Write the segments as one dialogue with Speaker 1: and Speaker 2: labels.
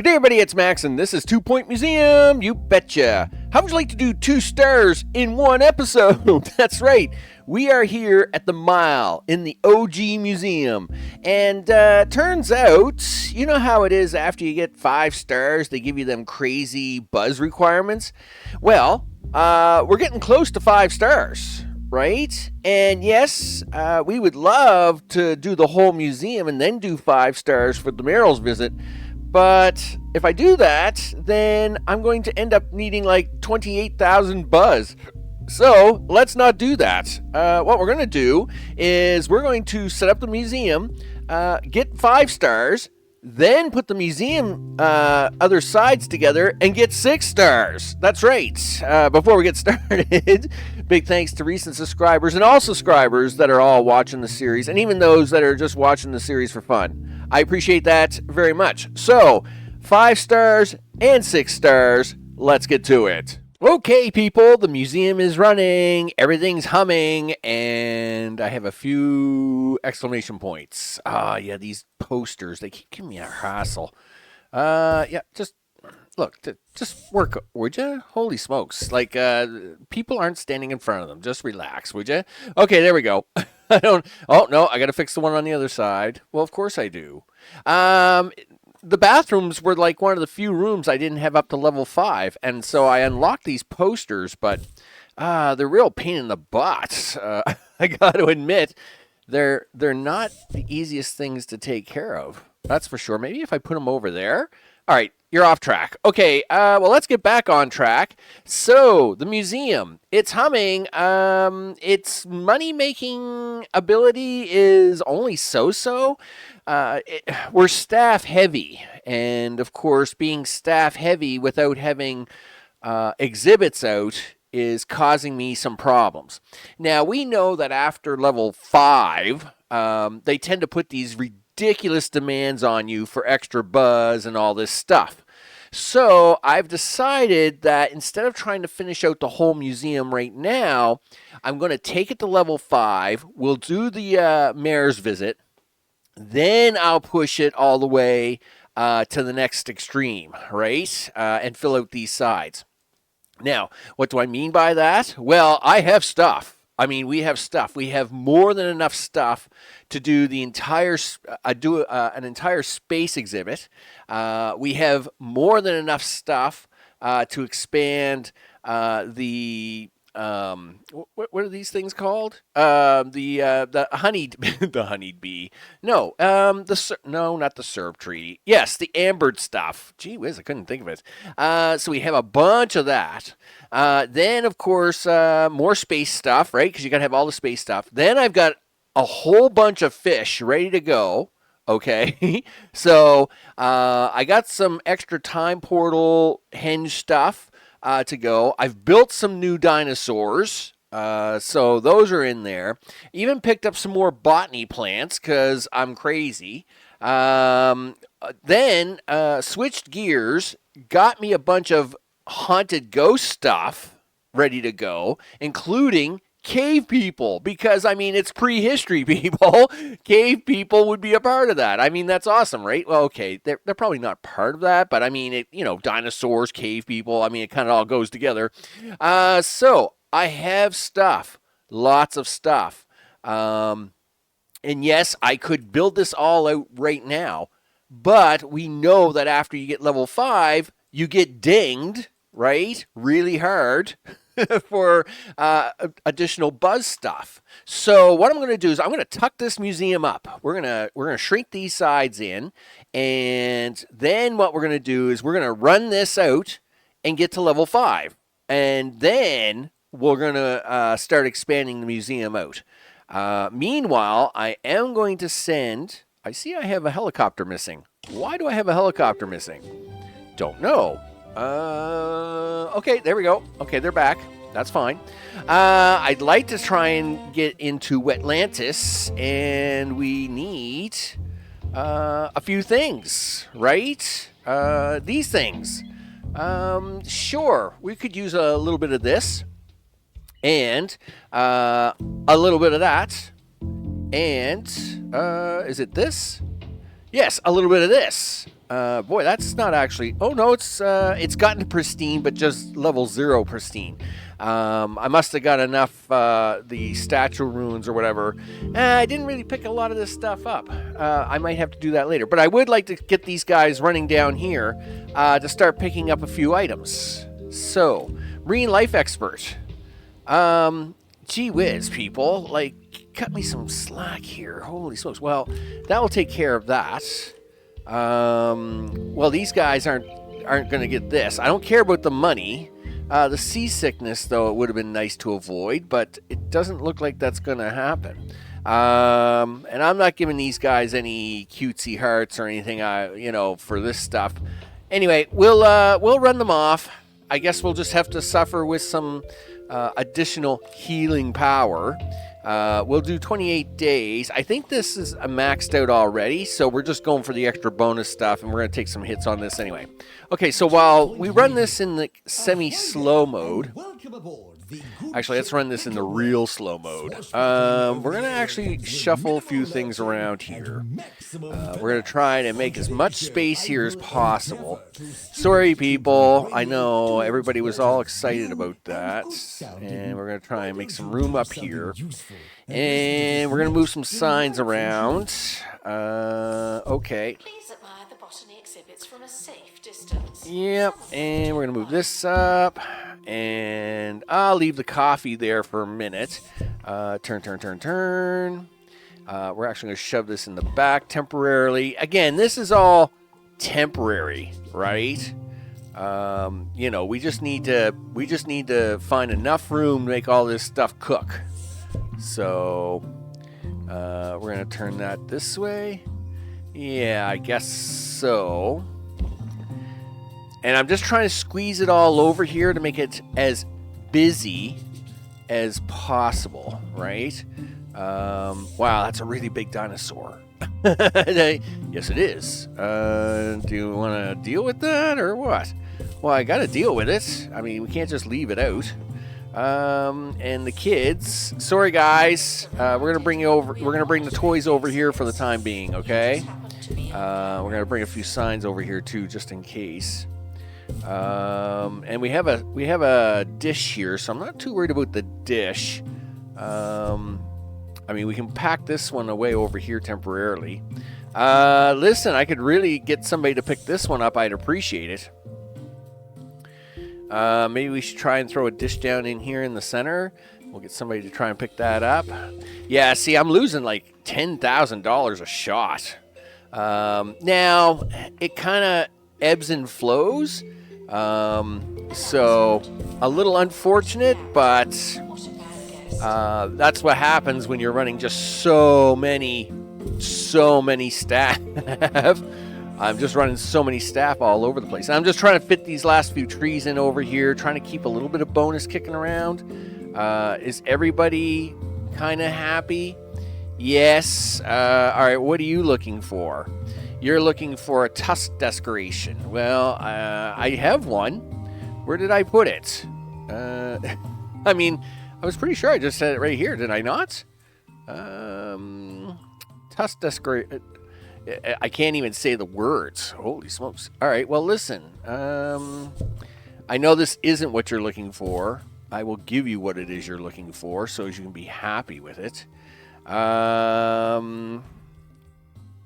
Speaker 1: Good day, everybody. It's Max, and this is 2 Point Museum. You betcha. How would you like to do 2 stars in one episode? That's right. We are here at the Mile in the OG Museum. And turns out, you know how it is after you get 5 stars, they give you them crazy buzz requirements? Well, we're getting close to 5 stars. Right? And yes, we would love to do the whole museum and then do 5 stars for the Merrill's visit. But if I do that, then I'm going to end up needing like 28,000 buzz. So let's not do that. What we're going to do is we're going to set up the museum, get 5 stars, then put the museum other sides together and get 6 stars. That's right. Before we get started, big thanks to recent subscribers and all subscribers that are all watching the series, and even those that are just watching the series for fun. I appreciate that very much. So, 5 stars and 6 stars. Let's get to it. Okay, people, the museum is running, everything's humming, and I have a few exclamation points. Yeah, these posters, they keep giving me a hassle. Yeah, just look, just work, would you? Holy smokes. Like, people aren't standing in front of them. Just relax, would you? Okay, there we go. Oh, no, I got to fix the one on the other side. Well, of course I do. The bathrooms were like one of the few rooms I didn't have up to level 5, and so I unlocked these posters, but they're real pain in the butt. I got to admit, they're not the easiest things to take care of. That's for sure. Maybe if I put them over there. All right, you're off track. Okay, well, let's get back on track. So, the museum, it's humming. Its money-making ability is only so-so. We're staff-heavy, and, of course, being staff-heavy without having exhibits out is causing me some problems. Now, we know that after level 5, they tend to put these ridiculous demands on you for extra buzz and all this stuff. So I've decided that instead of trying to finish out the whole museum right now, I'm going to take it to level 5. We'll do the mayor's visit. Then I'll push it all the way to the next extreme, right? And fill out these sides. Now, what do I mean by that? Well, I have stuff. I mean, we have stuff. We have more than enough stuff to do the entire an entire space exhibit. We have more than enough stuff to expand the what are these things called? The honey the honeybee. No, not the SERB treaty. Yes, the ambered stuff. Gee whiz, I couldn't think of it. So we have a bunch of that. Then, of course, more space stuff, right? Because you got to have all the space stuff. Then I've got a whole bunch of fish ready to go. Okay, so I got some extra time portal henge stuff to go. I've built some new dinosaurs, so those are in there. Even picked up some more botany plants because I'm crazy. Then switched gears, got me a bunch of haunted ghost stuff ready to go, including cave people, because, I mean, it's prehistory, people. Cave people would be a part of that. I mean, that's awesome, right? Well, okay, they're probably not part of that, but, I mean, dinosaurs, cave people, I mean, it kind of all goes together. So, I have stuff, lots of stuff. And yes, I could build this all out right now, but we know that after you get level 5, you get dinged, right? Really hard. For additional buzz stuff. So what I'm going to do is I'm going to tuck this museum up. We're going to shrink these sides in, and then what we're going to do is we're going to run this out and get to level 5, and then we're going to start expanding the museum out. Meanwhile, I am going to send. I see I have a helicopter missing. Why do I have a helicopter missing? Don't know. Okay, there we go. Okay, they're back. That's fine. I'd like to try and get into Wetlantis, and we need a few things, right? These things. Sure, we could use a little bit of this, and a little bit of that, and is it this? Yes, a little bit of this. Boy, that's not actually... Oh, no, it's gotten to pristine, but just level 0 pristine. I must have got enough, the statue ruins or whatever. I didn't really pick a lot of this stuff up. I might have to do that later. But I would like to get these guys running down here to start picking up a few items. So, Marine Life Expert. Gee whiz, people. Like, cut me some slack here. Holy smokes. Well, that will take care of that. Well, these guys aren't going to get this. I don't care about the money. The seasickness, though, it would have been nice to avoid, but it doesn't look like that's going to happen. And I'm not giving these guys any cutesy hearts or anything, for this stuff. Anyway, we'll run them off. I guess we'll just have to suffer with some additional healing power. We'll do 28 days. I think this is maxed out already, so we're just going for the extra bonus stuff, and we're going to take some hits on this anyway. Okay, so while we run this in the semi-slow mode... Actually, let's run this in the real slow mode. We're going to actually shuffle a few things around here. We're going to try to make as much space here as possible. Sorry, people. I know everybody was all excited about that. And we're going to try and make some room up here. And we're going to move some signs around. Okay.
Speaker 2: Please admire the botany exhibits from a safe distance.
Speaker 1: Yep, and we're going to move this up. And I'll leave the coffee there for a minute. Turn. We're actually going to shove this in the back temporarily. Again, this is all temporary, right? We just need to find enough room to make all this stuff cook. So we're going to turn that this way. Yeah, I guess so. And I'm just trying to squeeze it all over here to make it as busy as possible, right? Wow, that's a really big dinosaur. Yes, it is. Do you want to deal with that or what? Well, I got to deal with it. I mean, we can't just leave it out. And the kids, sorry guys, we're gonna bring you over. We're gonna bring the toys over here for the time being, okay? We're gonna bring a few signs over here too, just in case. And we have a dish here, so I'm not too worried about the dish. I mean, we can pack this one away over here temporarily. Listen, I could really get somebody to pick this one up. I'd appreciate it. Maybe we should try and throw a dish down in here in the center. We'll get somebody to try and pick that up. Yeah, see, I'm losing like $10,000 a shot. Now, it kind of ebbs and flows. So, a little unfortunate, but that's what happens when you're running just so many staff. I'm just running so many staff all over the place. I'm just trying to fit these last few trees in over here, trying to keep a little bit of bonus kicking around. Is everybody kind of happy? Yes. All right, what are you looking for? You're looking for a tusk decoration. Well, I have one. Where did I put it? I mean, I was pretty sure I just said it right here. Did I not? Tusk decoration. I can't even say the words. Holy smokes. All right, well, listen. I know this isn't what you're looking for. I will give you what it is you're looking for so as you can be happy with it.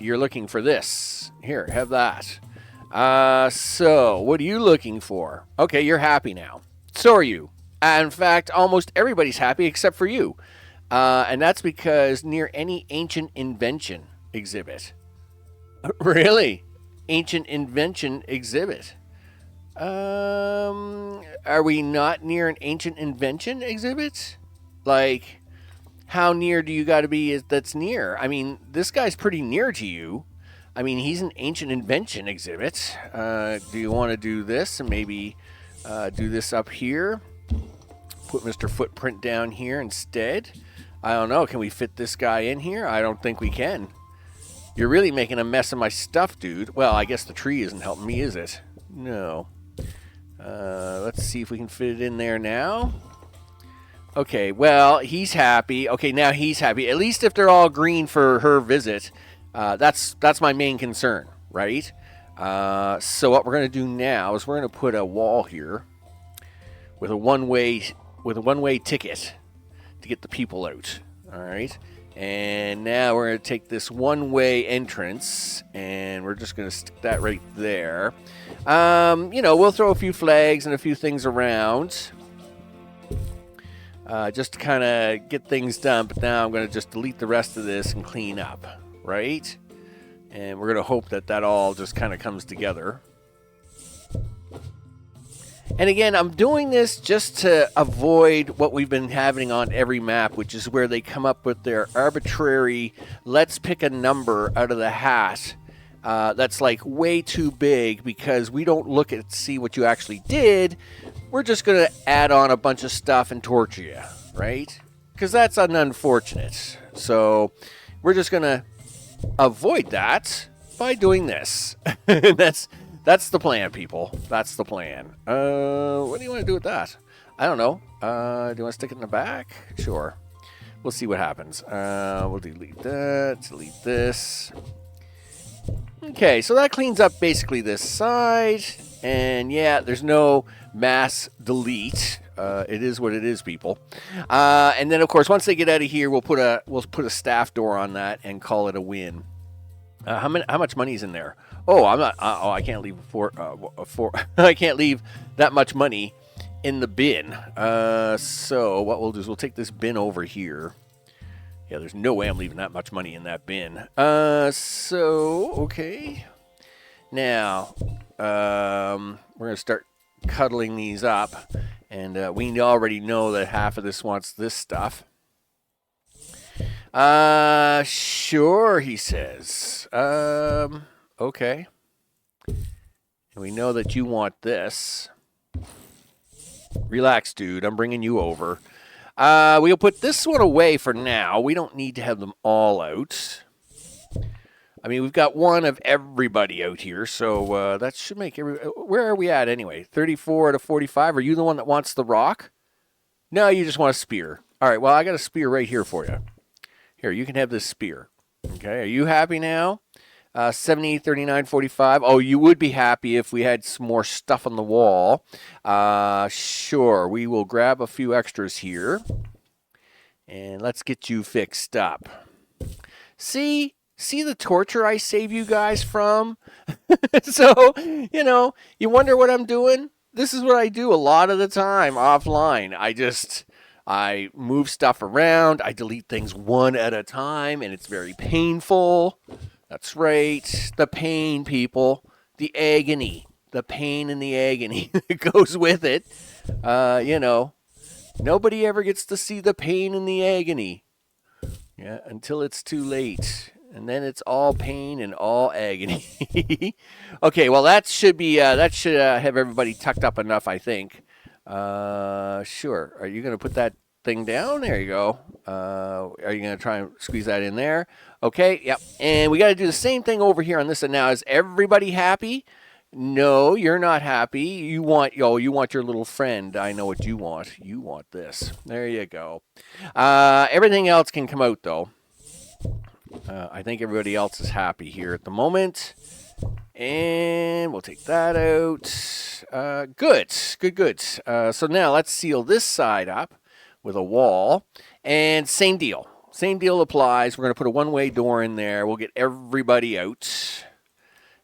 Speaker 1: You're looking for this. Here, have that. So, what are you looking for? Okay, you're happy now. So are you. In fact, almost everybody's happy except for you. And that's because near any ancient invention exhibit. Really? Ancient invention exhibit. Are we not near an ancient invention exhibit? Like, how near do you got to be that's near? I mean, this guy's pretty near to you. I mean, he's an ancient invention exhibit. Do you want to do this and maybe do this up here? Put Mr. Footprint down here instead. I don't know. Can we fit this guy in here? I don't think we can. You're really making a mess of my stuff, dude. Well, I guess the tree isn't helping me, is it? No. Let's see if we can fit it in there now. Okay, well, he's happy. Okay, now he's happy. At least if they're all green for her visit. That's my main concern, right? So what we're going to do now is we're going to put a wall here with a one-way ticket to get the people out. All right. And now we're going to take this one-way entrance, and we're just going to stick that right there. We'll throw a few flags and a few things around just to kind of get things done. But now I'm going to just delete the rest of this and clean up, right? And we're going to hope that that all just kind of comes together. And again, I'm doing this just to avoid what we've been having on every map, which is where they come up with their arbitrary, let's pick a number out of the hat that's like way too big because we don't look at see what you actually did. We're just going to add on a bunch of stuff and torture you, right? Because that's unfortunate. So we're just going to avoid that by doing this. That's the plan, people. That's the plan. What do you want to do with that? I don't know. Do you want to stick it in the back? Sure. We'll see what happens. We'll delete that. Delete this. Okay, so that cleans up basically this side. And yeah, there's no mass delete. It is what it is, people. And then, of course, once they get out of here, we'll put a staff door on that and call it a win. How much money is in there? Oh, I'm not. I can't leave I can't leave that much money in the bin. So what we'll do is we'll take this bin over here. Yeah, there's no way I'm leaving that much money in that bin. So okay. Now, we're gonna start cuddling these up, and we already know that half of this wants this stuff. Sure, he says. Okay. And we know that you want this. Relax, dude. I'm bringing you over. We'll put this one away for now. We don't need to have them all out. I mean, we've got one of everybody out here, so that should make where are we at anyway? 34 to 45. Are you the one that wants the rock? No, you just want a spear. All right, well, I got a spear right here for you. Here, you can have this spear. Okay, are you happy now? 70, 39, 45. Oh, you would be happy if we had some more stuff on the wall. Sure, we will grab a few extras here. And let's get you fixed up. See the torture I save you guys from? So, you wonder what I'm doing? This is what I do a lot of the time offline. I move stuff around. I delete things one at a time, and it's very painful. That's right. The pain, people. The agony. The pain and the agony that goes with it. Nobody ever gets to see the pain and the agony. Yeah, until it's too late. And then it's all pain and all agony. Okay, well, that should have everybody tucked up enough, I think. Sure. Are you going to put that thing down? There you go. Are you going to try and squeeze that in there? Okay, yep. And we got to do the same thing over here on this one now. Is everybody happy? No, you're not happy. You want your little friend. I know what you want. You want this. There you go. Everything else can come out, though. I think everybody else is happy here at the moment. And we'll take that out. Good. So now let's seal this side up with a wall. And same deal. Same deal applies. We're going to put a one-way door in there. We'll get everybody out.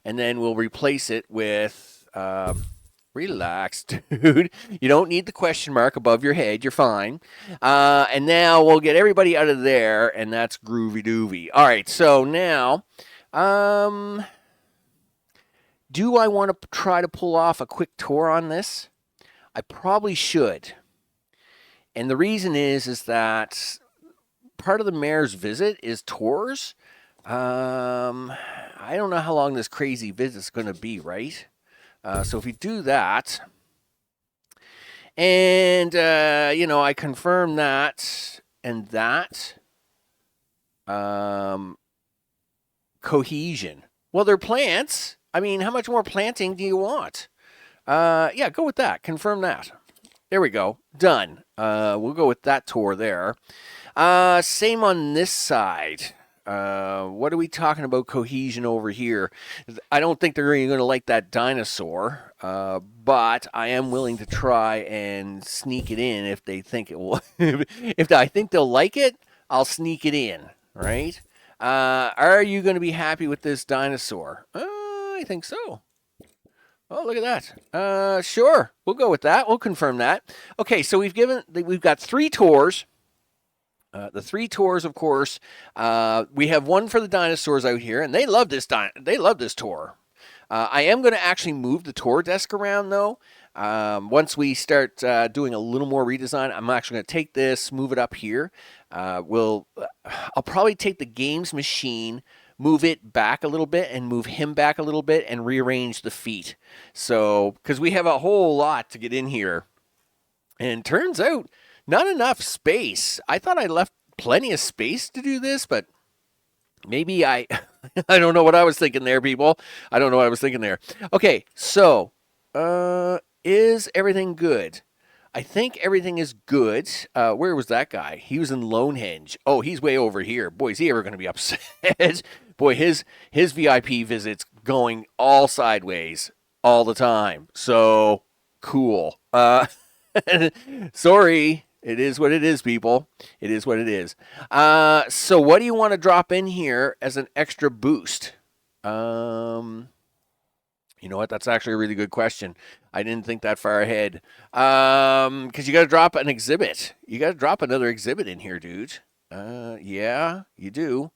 Speaker 1: And then we'll replace it with... relax, dude. You don't need the question mark above your head. You're fine. And now we'll get everybody out of there, and that's groovy-doovy. All right, so now... do I want to try to pull off a quick tour on this? I probably should. And the reason is that part of the mayor's visit is tours. I don't know how long this crazy visit's going to be, right? So if we do that, and, I confirm that and that, cohesion. Well, they're plants. I mean, how much more planting do you want? Yeah, go with that. Confirm that. There we go. Done. We'll go with that tour there. Same on this side. What are we talking about cohesion over here? I don't think they're really going to like that dinosaur, but I am willing to try and sneak it in if they think it will. If I think they'll like it, I'll sneak it in, right? Are you going to be happy with this dinosaur? I think so. Oh, look at that. Sure, we'll go with that. We'll confirm that. Okay, so we've got 3 tours. The 3 tours, of course. We have one for the dinosaurs out here, and they love this tour. I am going to actually move the tour desk around, though. Once we start doing a little more redesign, I'm actually going to take this, move it up here. I'll probably take the games machine, move it back a little bit, and move him back a little bit, and rearrange the feet. So, because we have a whole lot to get in here, and turns out not enough space. I thought I left plenty of space to do this, but maybe I don't know what I was thinking there, people. I don't know what I was thinking there. Okay, so is everything good? I think everything is good. Where was that guy? He was in Lonehenge. Oh, he's way over here. Boy, is he ever going to be upset. Boy, his VIP visits going all sideways all the time. So cool. Sorry. It is what it is, people. It is what it is. So what do you want to drop in here as an extra boost? You know what? That's actually a really good question. I didn't think that far ahead. Because you got to drop an exhibit. You got to drop another exhibit in here, dude. Yeah, you do.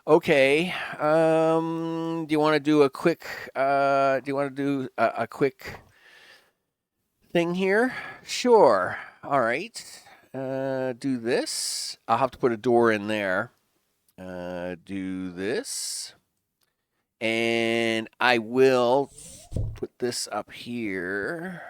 Speaker 1: Okay. Do you want to do a quick? Do you want to do a quick thing here? Sure. All right. Do this. I'll have to put a door in there. Do this. And I will put this up here.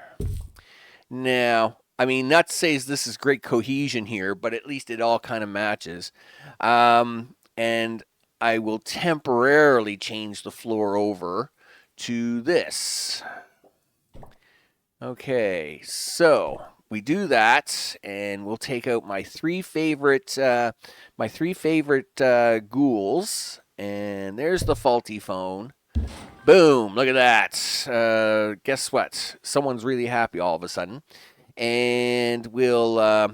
Speaker 1: Now, I mean, not to say this is great cohesion here, but at least it all kind of matches. And I will temporarily change the floor over to this. Okay, so we do that, and we'll take out my 3 favorite ghouls, and there's the faulty phone. Boom! Look at that. Guess what? Someone's really happy all of a sudden, and we'll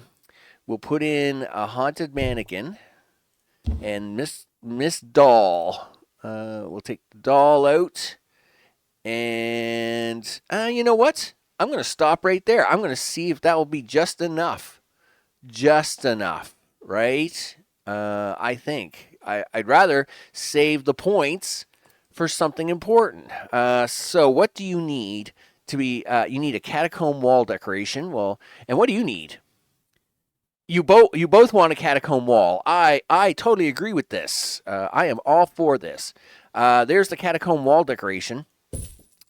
Speaker 1: put in a haunted mannequin and Miss Doll. We'll take the doll out, and you know what? I'm going to stop right there. I'm going to see if that will be just enough. Just enough, right? I think. I'd rather save the points for something important. So what do you need to be... you need a catacomb wall decoration. Well, and what do you need? You both want a catacomb wall. I totally agree with this. I am all for this. There's the catacomb wall decoration.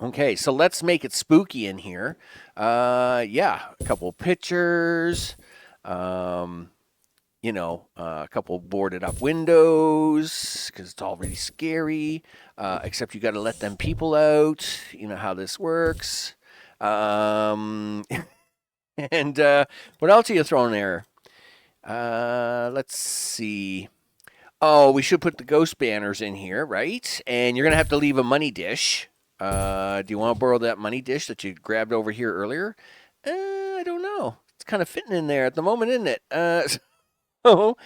Speaker 1: Okay, so let's make it spooky in here. Yeah, a couple pictures, a couple boarded up windows, because it's all really scary, except you got to let them people out. You know how this works. And what else are you throwing there? Let's see. Oh, we should put the ghost banners in here, right? And you're going to have to leave a money dish. Do you want to borrow that money dish that you grabbed over here earlier? I don't know. It's kind of fitting in there at the moment, isn't it? So,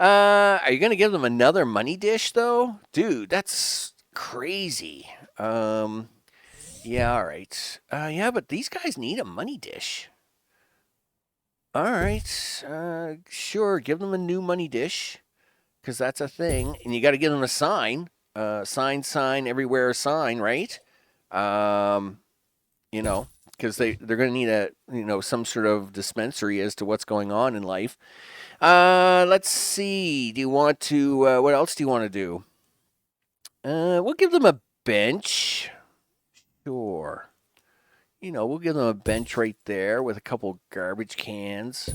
Speaker 1: are you going to give them another money dish, though? Dude, that's crazy. Yeah, all right. Yeah, but these guys need a money dish. All right. Sure, give them a new money dish, because that's a thing. And you got to give them a sign. Sign, everywhere sign, right? Because they're going to need some sort of dispensary as to what's going on in life. Let's see. Do you want to, what else do you want to do? We'll give them a bench. Sure. We'll give them a bench right there with a couple garbage cans,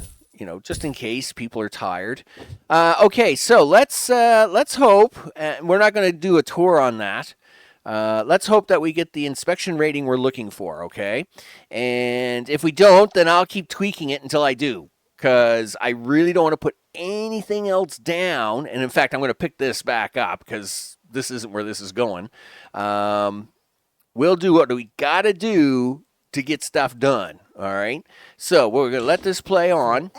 Speaker 1: just in case people are tired. Okay, so let's hope, we're not going to do a tour on that. Let's hope that we get the inspection rating we're looking for, okay? And if we don't, then I'll keep tweaking it until I do, because I really don't want to put any anything else down, and in fact, I'm going to pick this back up because this isn't where this is going. We'll do what we got to do to get stuff done. All right. So we're going to let this play on,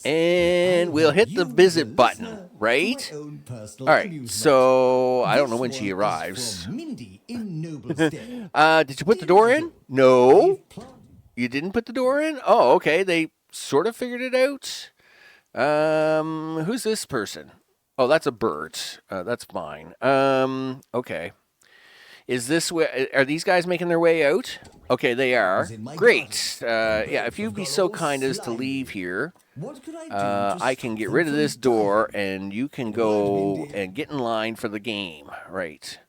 Speaker 1: and we'll hit the visit button, right? All right. So I don't know when she arrives. Did you put the door in? No. You didn't put the door in? Oh, okay. They sort of figured it out. Who's this person? Oh, that's a bird. That's fine. Okay. Is this where, are these guys making their way out? Okay, they are. Great. Yeah, if you'd be so kind as to leave here, I can get rid of this door, and you can go and get in line for the game. Right.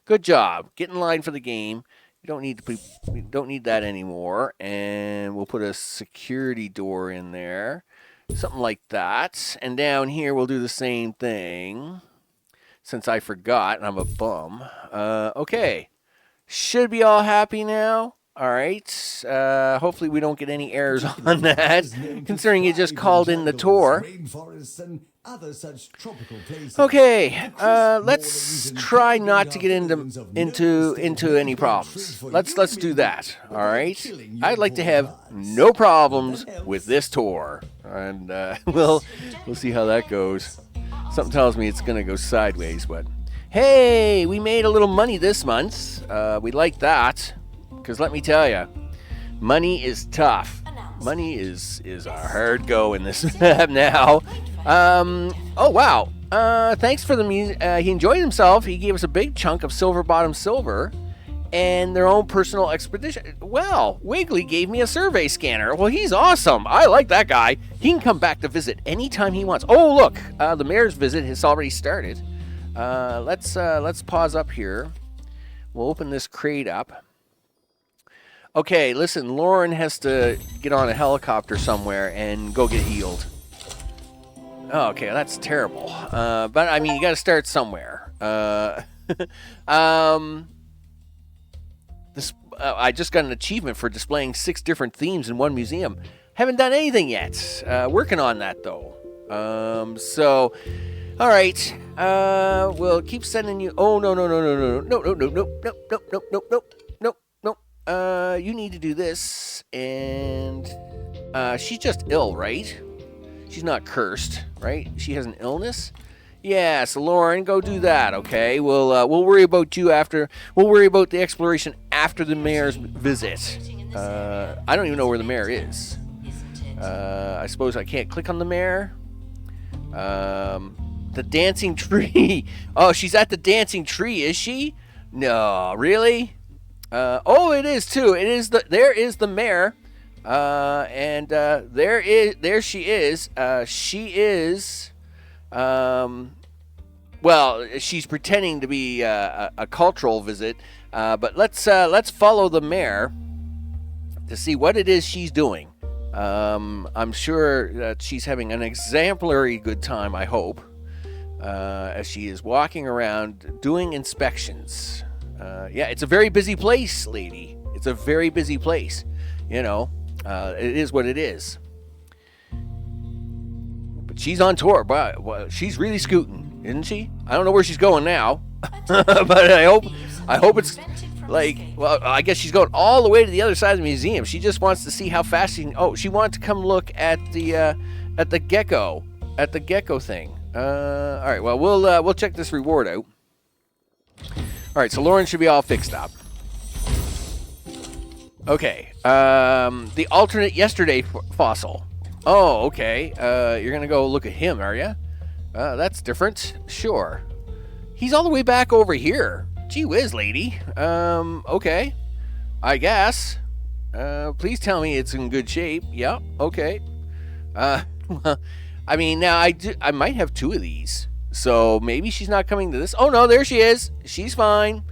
Speaker 1: Good job. Get in line for the game. We don't need that anymore, and we'll put a security door in there, something like that. And down here, we'll do the same thing. Since I forgot, and I'm a bum. Okay. Should be all happy now. All right. Hopefully we don't get any errors on that, considering you just called in the tour. Okay. Let's try not to get into any problems. Let's do that. All right. I'd like to have no problems with this tour, and we'll see how that goes. Something tells me it's going to go sideways, but hey, we made a little money this month. We like that, because let me tell you, money is tough. Money is a hard go in this map now. Oh, wow. Thanks for the music. He enjoyed himself. He gave us a big chunk of silver bottom silver and their own personal expedition. Well, Wiggly gave me a survey scanner. Well, he's awesome. I like that guy. He can come back to visit anytime he wants. Oh, look, the mayor's visit has already started. Let's pause up here. We'll open this crate up. Okay, listen, Lauren has to get on a helicopter somewhere and go get healed. Oh, okay, that's terrible. But I mean, you got to start somewhere. I just got an achievement for displaying 6 different themes in one museum. Haven't done anything yet. Working on that though. So, all right. We'll keep sending you. Oh no. You need to do this, and she's just ill, right? She's not cursed, right? She has an illness. Yeah, so Lauren, go do that, okay? We'll worry about you after. We'll worry about the exploration after the mayor's visit. I don't even know where the mayor is. I suppose I can't click on the mayor. The dancing tree. Oh, she's at the dancing tree, is she? No, really? Oh, it is too. It is there is the mayor. And there she is. She is. Well, she's pretending to be a cultural visit, but let's follow the mayor to see what it is she's doing. I'm sure that she's having an exemplary good time, I hope, as she is walking around doing inspections. Yeah, it's a very busy place, lady. It's a very busy place. You know, it is what it is. But she's on tour, but she's really scooting, isn't she? I don't know where she's going now, but I hope it's like, well, I guess she's going all the way to the other side of the museum. She just wants to see how fast she can. Oh, she wanted to come look at the gecko thing. All right, well, we'll check this reward out. All right, so Lauren should be all fixed up. Okay, the alternate yesterday fossil. Oh, okay. You're gonna go look at him, are you? That's different. Sure. He's all the way back over here. Gee whiz, lady. Okay. I guess. Please tell me it's in good shape. Yeah. Okay. Well, I mean, now I might have 2 of these. So maybe she's not coming to this. Oh no, there she is. She's fine.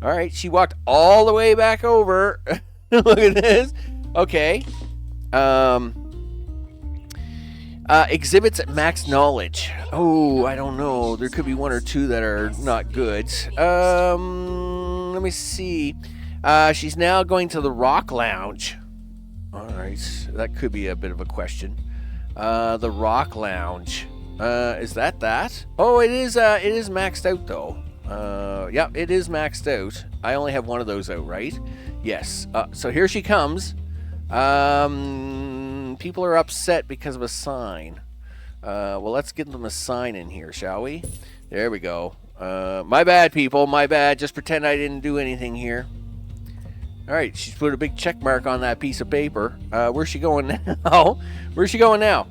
Speaker 1: All right. She walked all the way back over. Look at this. Okay. Exhibits at max knowledge. Oh, I don't know. There could be 1 or 2 that are not good. Let me see. She's now going to the Rock Lounge. All right. That could be a bit of a question. The Rock Lounge. Is that? Oh, it is maxed out though. Yeah, it is maxed out. I only have one of those out, right? Yes. So here she comes. People are upset because of a sign. Well, let's get them a sign in here, shall we? There we go. My bad, people. My bad. Just pretend I didn't do anything here. All right, she's put a big check mark on that piece of paper. Where's she going now? Where's she going now?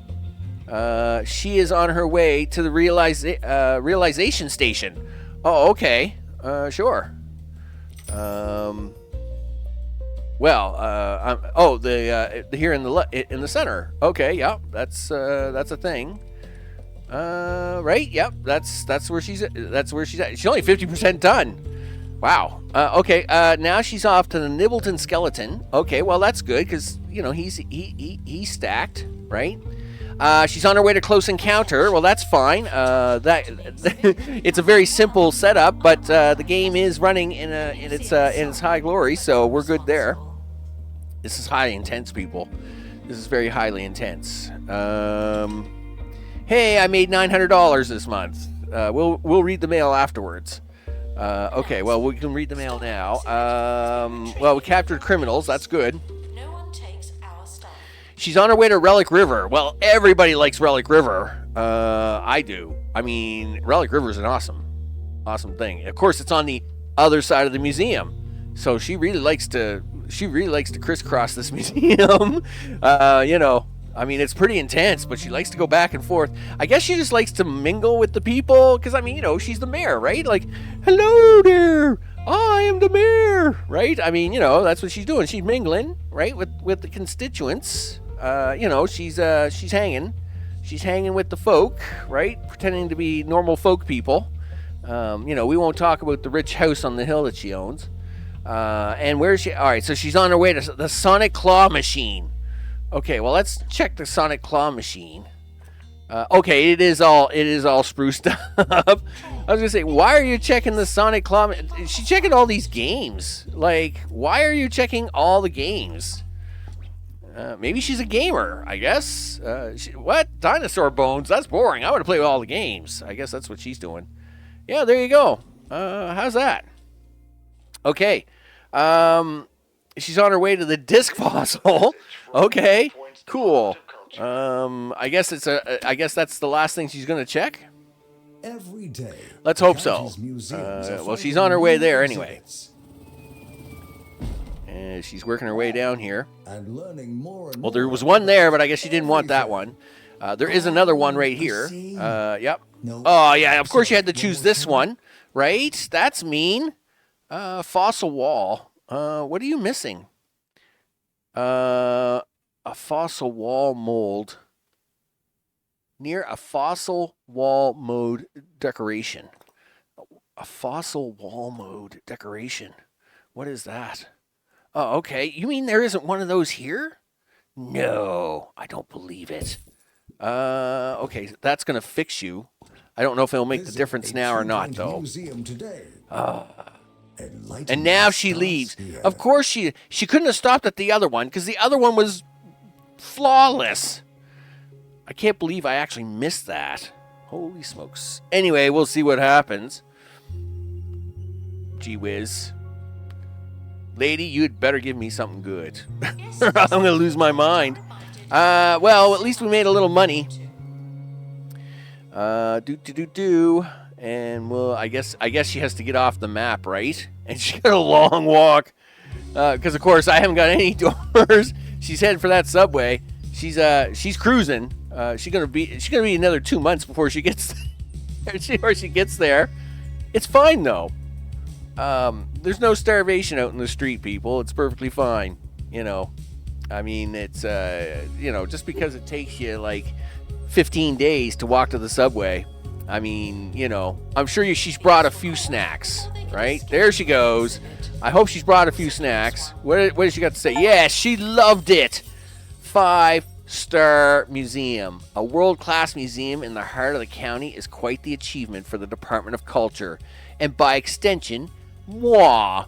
Speaker 1: She is on her way to the realization station. Oh, okay. Sure. Well, here in the center. Okay, yeah, that's a thing. Right, yep, that's where she's at. She's only 50% done. Wow. Okay. Now she's off to the Nibbleton skeleton. Okay, well that's good because he's stacked, right? She's on her way to Close Encounter. Well, that's fine. It's a very simple setup, but the game is running in its high glory, so we're good there. This is highly intense, people. This is very highly intense. Hey, I made $900 this month. We'll read the mail afterwards. Okay, well we can read the mail now. Well, we captured criminals. That's good.
Speaker 2: No one takes our stuff.
Speaker 1: She's on her way to Relic River. Well, everybody likes Relic River. I do. I mean, Relic River is an awesome thing. Of course, it's on the other side of the museum, so she really likes to crisscross this museum. I mean, it's pretty intense, but she likes to go back and forth. I guess she just likes to mingle with the people, because, I mean, she's the mayor, right? Like, hello there, I am the mayor, right? I mean, that's what she's doing. She's mingling, right, with the constituents. She's hanging. She's hanging with the folk, right, pretending to be normal folk people. We won't talk about the rich house on the hill that she owns. And where is she? All right, so she's on her way to the Sonic Claw Machine. Okay, well, let's check the Sonic Claw Machine. Okay, it is all spruced up. I was gonna say, why are you checking the Sonic Claw? She's checking all these games. Like, why are you checking all the games? Maybe she's a gamer, I guess. What? Dinosaur bones? That's boring. I want to play with all the games. I guess that's what she's doing. Yeah, there you go. How's that? Okay. She's on her way to the disc fossil. Okay, cool. I guess that's the last thing she's gonna check.
Speaker 3: Every day.
Speaker 1: Let's hope so. Well, she's on her way there anyway. And she's working her way down here.
Speaker 3: And learning more and
Speaker 1: well, there was one there, but I guess she didn't want that one. There is another one right here. Yep. Oh yeah, of course you had to choose this one, right? That's mean. Fossil wall. What are you missing? A fossil wall mold near a fossil wall mode decoration. A fossil wall mode decoration. What is that? Oh, okay. You mean there isn't one of those here? No, I don't believe it. Okay, that's gonna fix you. I don't know if it'll make the difference now or not, though. And now she leaves. Of course, she couldn't have stopped at the other one because the other one was flawless. I can't believe I actually missed that. Holy smokes. Anyway, we'll see what happens. Gee whiz. Lady, you'd better give me something good. I'm going to lose my mind. Well, at least we made a little money. And well, I guess she has to get off the map, right? And she got a long walk because, of course, I haven't got any doors. She's heading for that subway. She's cruising. She's gonna be another 2 months before she gets there. It's fine though. There's no starvation out in the street, people. It's perfectly fine. I mean, it's just because it takes you like 15 days to walk to the subway. I mean, I'm sure she's brought a few snacks, right? There she goes. I hope she's brought a few snacks. What did she got to say? Yeah, she loved it. 5-star museum. A world-class museum in the heart of the county is quite the achievement for the Department of Culture. And by extension, moi.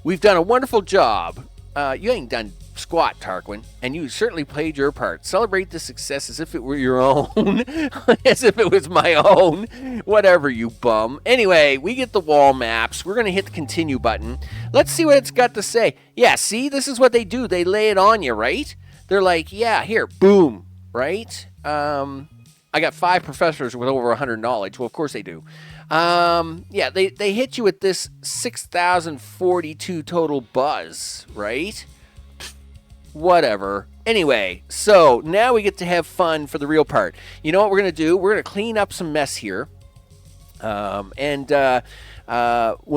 Speaker 1: We've done a wonderful job. you ain't done squat, Tarquin, and you certainly played your part. Celebrate the success as if it were your own, as if it was my own. Whatever, you bum. Anyway, we get the wall maps. We're going to hit the continue button. Let's see what it's got to say. Yeah, see, this is what they do. They lay it on you, right? They're like, yeah, here, boom, right? I got 5 professors with over 100 knowledge. Well, of course they do. Yeah, they hit you with this 6,042 total buzz, right? Whatever. Anyway, so now we get to have fun for the real part. You know what we're going to do? We're going to clean up some mess here. When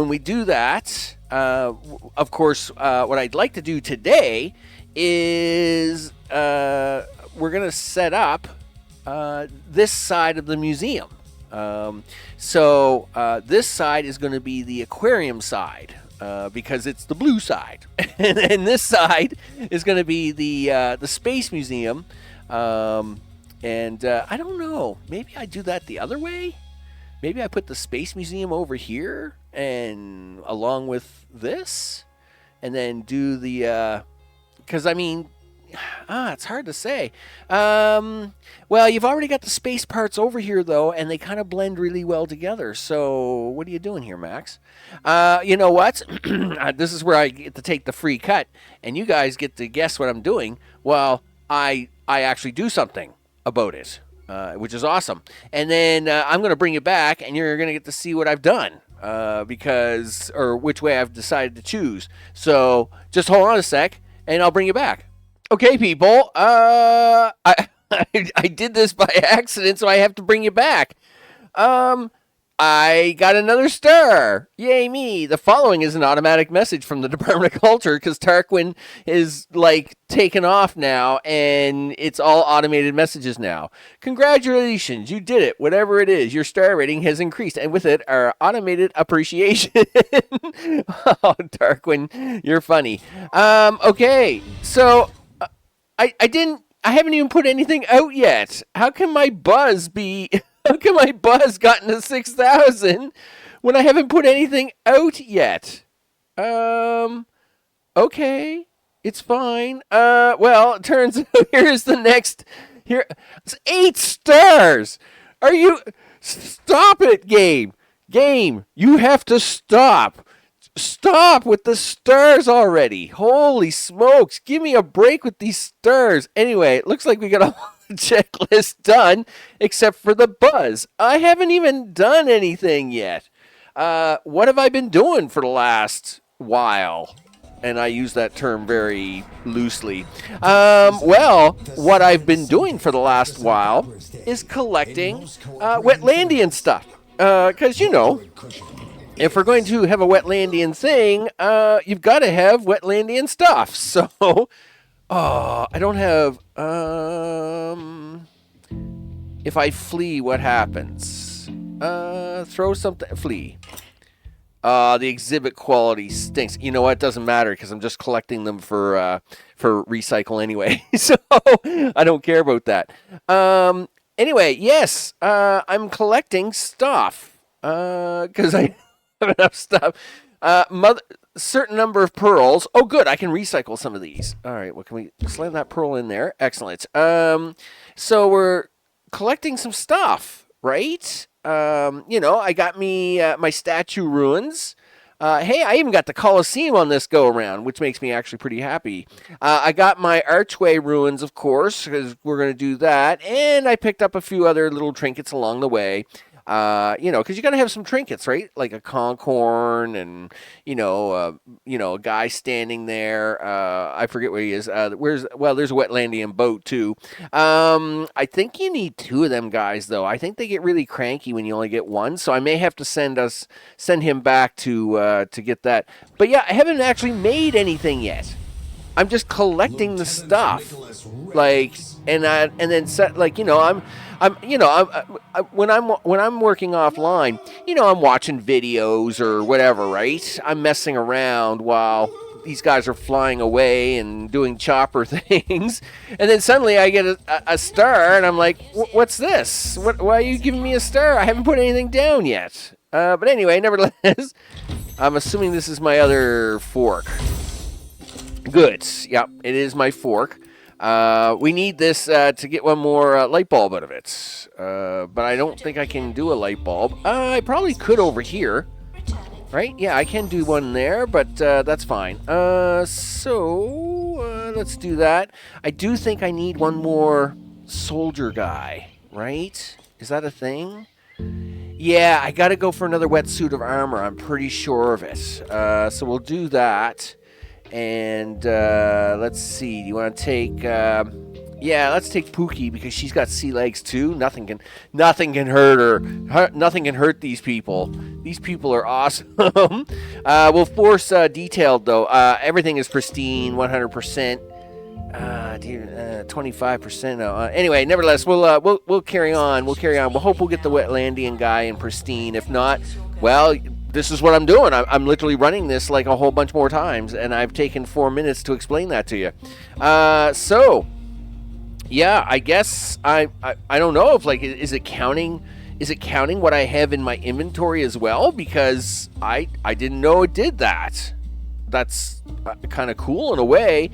Speaker 1: we do that, of course, what I'd like to do today is we're going to set up this side of the museum. This side is going to be the aquarium side. Because it's the blue side, and this side is going to be the space museum, I don't know. Maybe I do that the other way. Maybe I put the space museum over here, and along with this, and then do the. Because I mean, it's hard to say. Well, you've already got the space parts over here, though, and they kind of blend really well together. So what are you doing here, Max? You know what? This is where I get to take the free cut, and you guys get to guess what I'm doing. Well, I actually do something about it, which is awesome. And then I'm going to bring you back, and you're going to get to see what I've done. Or which way I've decided to choose. So just hold on a sec, and I'll bring you back. Okay, people, I did this by accident, so I have to bring you back. I got another star. Yay me. The following is an automatic message from the Department of Culture because Tarquin is, like, taken off now, and it's all automated messages now. Congratulations, you did it. Whatever it is, your star rating has increased, and with it, our automated appreciation. Oh, Tarquin, you're funny. Okay, so I haven't even put anything out yet. How can my buzz gotten to 6,000 when I haven't put anything out yet? Okay, it's fine. Well, it turns out here's the next. It's 8 stars. Stop it, game. Game, you have to stop. Stop with the stars already. Holy smokes. Give me a break with these stars. Anyway, it looks like we got a checklist done, except for the buzz. I haven't even done anything yet. What have I been doing for the last while? And I use that term very loosely. Well, what I've been doing for the last while is collecting Wetlantean stuff. Because, you know, if we're going to have a Wetlantean thing, you've got to have Wetlantean stuff. So, I don't have... if I flee, what happens? Throw something... Flee. The exhibit quality stinks. You know what? It doesn't matter because I'm just collecting them for recycle anyway. So, I don't care about that. Anyway, yes, I'm collecting stuff. Because I... enough stuff. Certain number of pearls. Oh, good. I can recycle some of these. All right. Well, can we slam that pearl in there? Excellent. So we're collecting some stuff, right? You know, I got me my statue ruins. Hey, I even got the Colosseum on this go around, which makes me actually pretty happy. I got my archway ruins, of course, because we're going to do that. And I picked up a few other little trinkets along the way. You know, because you got to have some trinkets, right? Like a conch horn and, a guy standing there. I forget where he is. There's a Wetlantean boat, too. I think you need 2 of them guys, though. I think they get really cranky when you only get 1. So I may have to send him back to get that. But yeah, I haven't actually made anything yet. I'm just collecting the stuff. Like, and then set, like, when I'm working offline, I'm watching videos or whatever, right? I'm messing around while these guys are flying away and doing chopper things. And then suddenly I get a star and I'm like, what's this? Why are you giving me a star? I haven't put anything down yet. But anyway, nevertheless, I'm assuming this is my other fork. Good. Yep, it is my fork. We need this to get one more light bulb out of it. But I don't think I can do a light bulb. I probably could over here. Right? Yeah, I can do one there, but that's fine. So let's do that. I do think I need one more soldier guy, right? Is that a thing? Yeah, I gotta go for another wetsuit of armor. I'm pretty sure of it. So we'll do that. And let's see. Do you want to take? Yeah, let's take Pookie because she's got sea legs too. Nothing can hurt her. Nothing can hurt these people. These people are awesome. We'll force detailed though. Everything is pristine, 100%. 25%. Anyway, nevertheless, we'll carry on. We'll carry on. We'll hope we'll get the Wetlantean guy in pristine. If not, well, this is what I'm doing. I'm literally running this like a whole bunch more times, and I've taken 4 minutes to explain that to you. So, yeah, I guess I don't know if like is it counting what I have in my inventory as well, because I didn't know it did that. That's kind of cool in a way,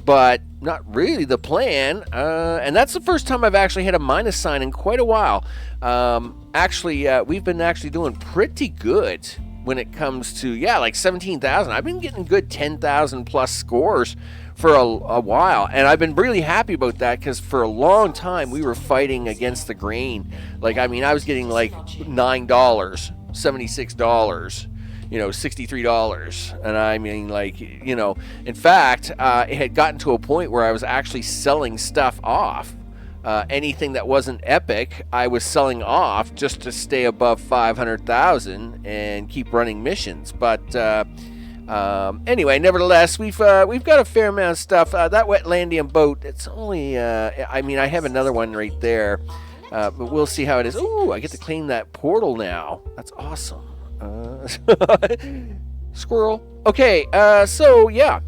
Speaker 1: but not really the plan. And that's the first time I've actually had a minus sign in quite a while. We've been actually doing pretty good when it comes to, like 17,000. I've been getting good 10,000 plus scores for a while, and I've been really happy about that because for a long time we were fighting against the grain. Like, I mean, I was getting like $9, $76, $63, and I mean, like, in fact, it had gotten to a point where I was actually selling stuff off. Anything that wasn't epic, I was selling off just to stay above 500,000 and keep running missions. But anyway, nevertheless, we've got a fair amount of stuff. That Wetlantean boat, it's only, I have another one right there, but we'll see how it is. Ooh, I get to claim that portal now. That's awesome. Squirrel. Okay, so yeah.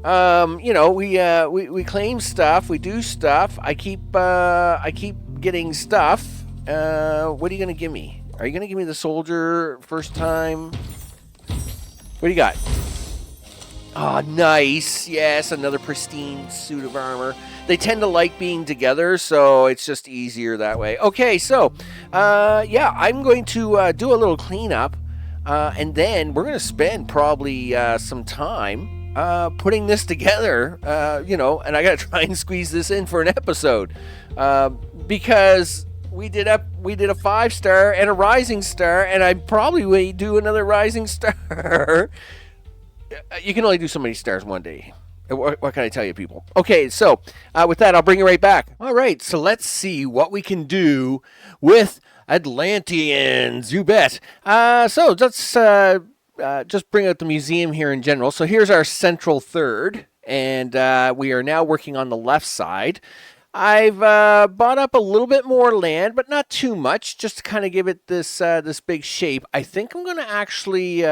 Speaker 1: We claim stuff, we do stuff. I keep getting stuff. What are you gonna give me? Are you gonna give me the soldier first time? What do you got? Oh, nice. Yes, another pristine suit of armor. They tend to like being together, so it's just easier that way. Okay, so, I'm going to do a little cleanup, and then we're going to spend probably some time putting this together, and I got to try and squeeze this in for an episode, because we did a 5-star and a rising star, and I probably will do another rising star. You can only do so many stars one day. What can I tell you, people? Okay, so with that, I'll bring you right back. All right, so let's see what we can do with Atlanteans. You bet. So let's just bring out the museum here in general. So here's our central third, and we are now working on the left side. I've bought up a little bit more land, but not too much, just to kind of give it this big shape. I think I'm going to actually...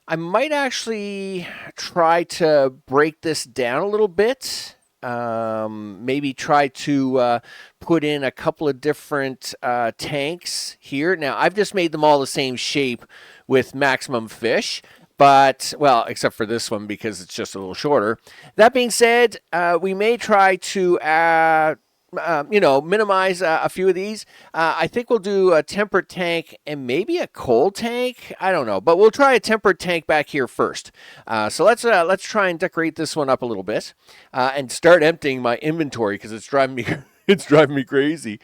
Speaker 1: I might actually try to break this down a little bit. Maybe try to put in a couple of different tanks here. Now, I've just made them all the same shape with maximum fish. But, well, except for this one because it's just a little shorter. That being said, we may try to... minimize a few of these. I think we'll do a temperate tank and maybe a cold tank. I don't know, but we'll try a temperate tank back here first. So let's try and decorate this one up a little bit and start emptying my inventory because it's driving me crazy.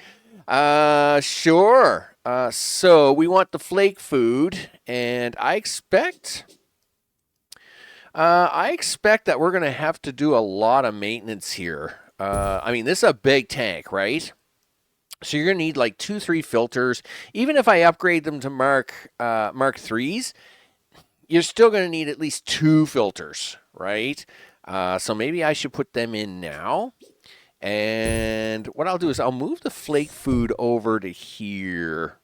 Speaker 1: Sure. So we want the flake food, and I expect that we're gonna have to do a lot of maintenance here. This is a big tank, right? So you're going to need like 2-3 filters. Even if I upgrade them to Mark 3s, you're still going to need at least 2 filters, right? So maybe I should put them in now. And what I'll do is I'll move the flake food over to here.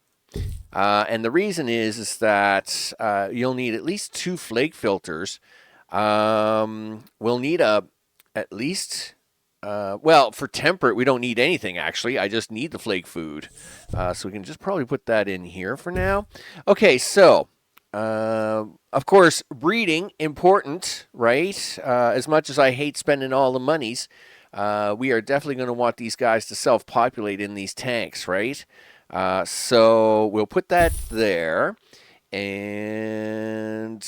Speaker 1: And the reason is that you'll need at least 2 flake filters. We'll need at least... for temperate, we don't need anything, actually. I just need the flake food. So we can just probably put that in here for now. Okay, so Of course, breeding, important, right? As much as I hate spending all the monies, we are definitely going to want these guys to self-populate in these tanks, right? So we'll put that there. And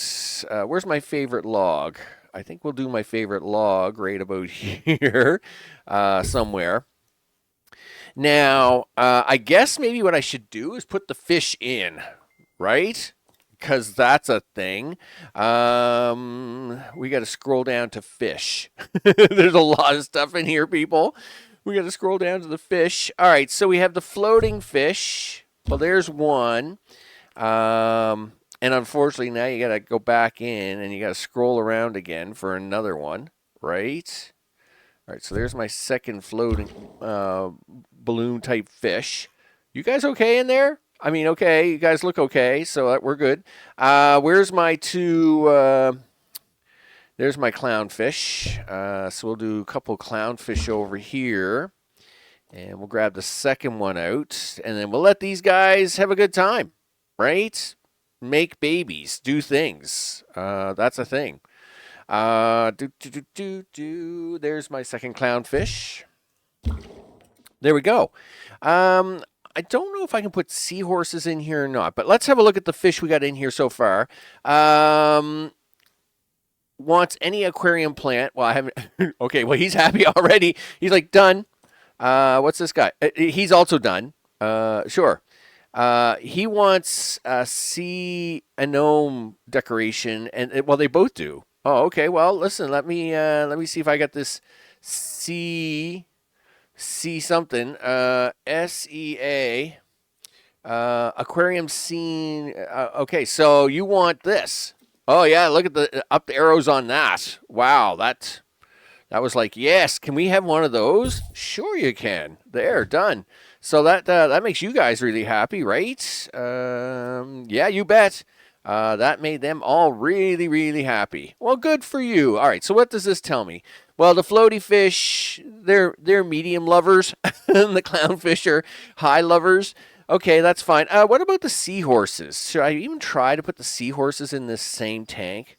Speaker 1: where's my favorite log? I think we'll do my favorite log right about here somewhere. Now, I guess maybe what I should do is put the fish in, right? Because that's a thing. We got to scroll down to fish. There's a lot of stuff in here, people. We got to scroll down to the fish. All right, so we have the floating fish. Well, there's one. And unfortunately, now you got to go back in and you got to scroll around again for another one, right? All right, so there's my second floating balloon type fish. You guys okay in there? I mean, okay, you guys look okay, so we're good. Where's my two? There's my clownfish. So we'll do a couple clownfish over here. And we'll grab the second one out. And then we'll let these guys have a good time, right? Make babies, do things. That's a thing. There's my second clownfish. There we go. I don't know if I can put seahorses in here or not, but let's have a look at the fish we got in here so far. Wants any aquarium plant. Well, I haven't. Okay, well, he's happy already. He's like, done. What's this guy? He's also done. Sure. He wants a sea anemone decoration, and well, they both do. Oh, okay. Well, listen. Let me see if I got this sea something. SEA. Aquarium scene. Okay, so you want this? Oh yeah, look at the up the arrows on that. Wow, that was like, yes. Can we have one of those? Sure, you can. There, done. So that makes you guys really happy, right? Yeah, you bet. That made them all really, really happy. Well, good for you. All right, so what does this tell me? Well, the floaty fish, they're medium lovers, and the clownfish are high lovers. Okay, that's fine. What about the seahorses? Should I even try to put the seahorses in this same tank?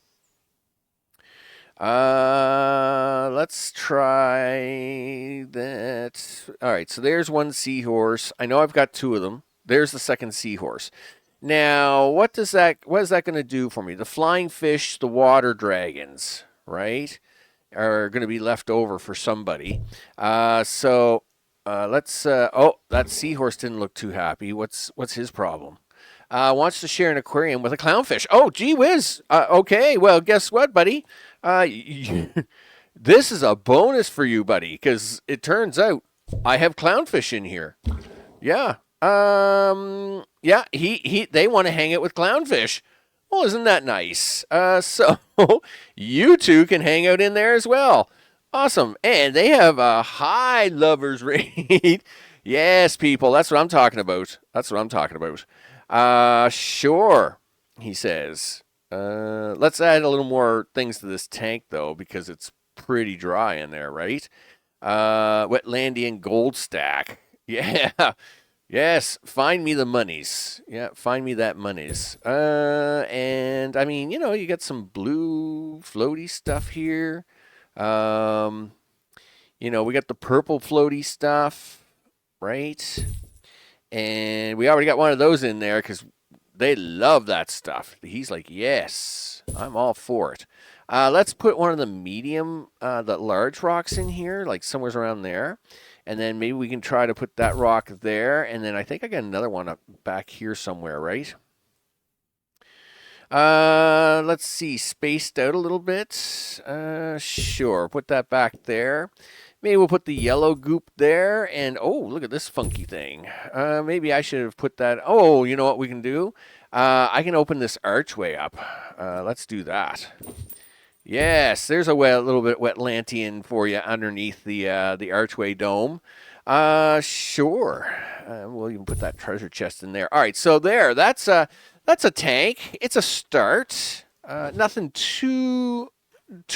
Speaker 1: Let's try that. All right, so there's one seahorse. I know I've got two of them. There's the second seahorse. Now, what is that going to do for me? The flying fish, the water dragons, right, are going to be left over for somebody. Let's. Oh, that seahorse didn't look too happy. What's his problem? Wants to share an aquarium with a clownfish. Oh, gee whiz. Okay, well, guess what, buddy? This is a bonus for you, buddy, because it turns out I have clownfish in here. Yeah. Yeah, they want to hang out with clownfish. Well, isn't that nice? So you two can hang out in there as well. Awesome. And they have a high lovers rate. Yes, people, that's what I'm talking about. Sure, he says. Let's add a little more things to this tank, though, because it's pretty dry in there, right? Wetlantean gold stack. Yeah. Yes, find me the monies. Yeah, find me that monies. And, I mean, you got some blue floaty stuff here. We got the purple floaty stuff, right? And we already got one of those in there because they love that stuff. He's like, yes, I'm all for it. Let's put one of the medium, the large rocks in here, like somewhere around there. And then maybe we can try to put that rock there. And then I think I got another one up back here somewhere, right? Let's see, spaced out a little bit. Sure, put that back there. Maybe we'll put the yellow goop there. And, oh, look at this funky thing. Maybe I should have put that. Oh, you know what we can do? I can open this archway up. Let's do that. Yes, there's a little bit Wetlantean for you underneath the archway dome. Sure. We'll even put that treasure chest in there. All right, so that's a tank. It's a start. Nothing too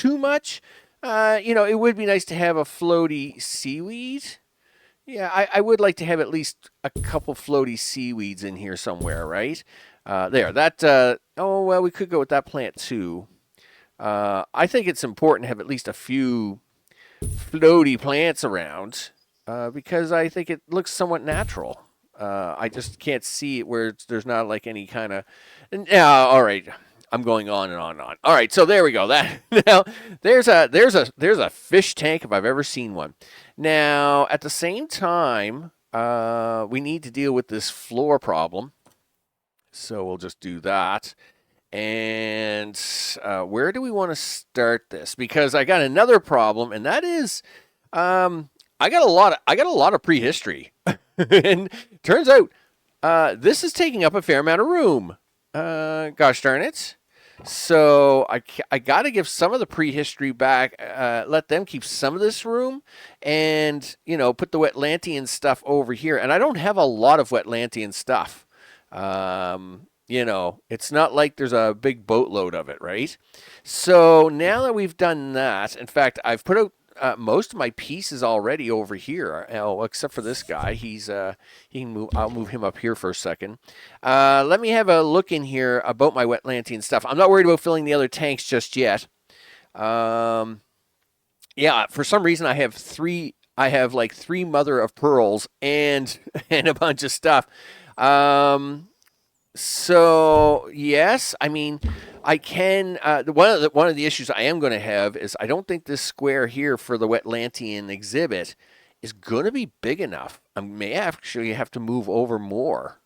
Speaker 1: much. It would be nice to have a floaty seaweed. Yeah, I would like to have at least a couple floaty seaweeds in here somewhere, right? There, that, oh, well, we could go with that plant too. I think it's important to have at least a few floaty plants around because I think it looks somewhat natural. I just can't see it where there's not like any kind of. Yeah, all right. I'm going on and on and on. All right, so there we go. That now there's a fish tank if I've ever seen one. Now at the same time, we need to deal with this floor problem. So we'll just do that. And where do we want to start this? Because I got another problem, and that is, I got a lot of prehistory, and turns out this is taking up a fair amount of room. Gosh darn it! So I got to give some of the prehistory back. Let them keep some of this room, and put the Wetlantean stuff over here. And I don't have a lot of Wetlantean stuff. It's not like there's a big boatload of it, right? So now that we've done that, in fact, I've put out most of my pieces already over here. Except for this guy, he can move. I'll move him up here for a second. Let me have a look in here about my Wetlantean stuff. I'm not worried about filling the other tanks just yet. Yeah, for some reason I have three. I have like 3 mother of pearls and a bunch of stuff. So yes, I mean, I can. One of the issues I am going to have is I don't think this square here for the Wetlantean exhibit is going to be big enough. I may actually have to move over more,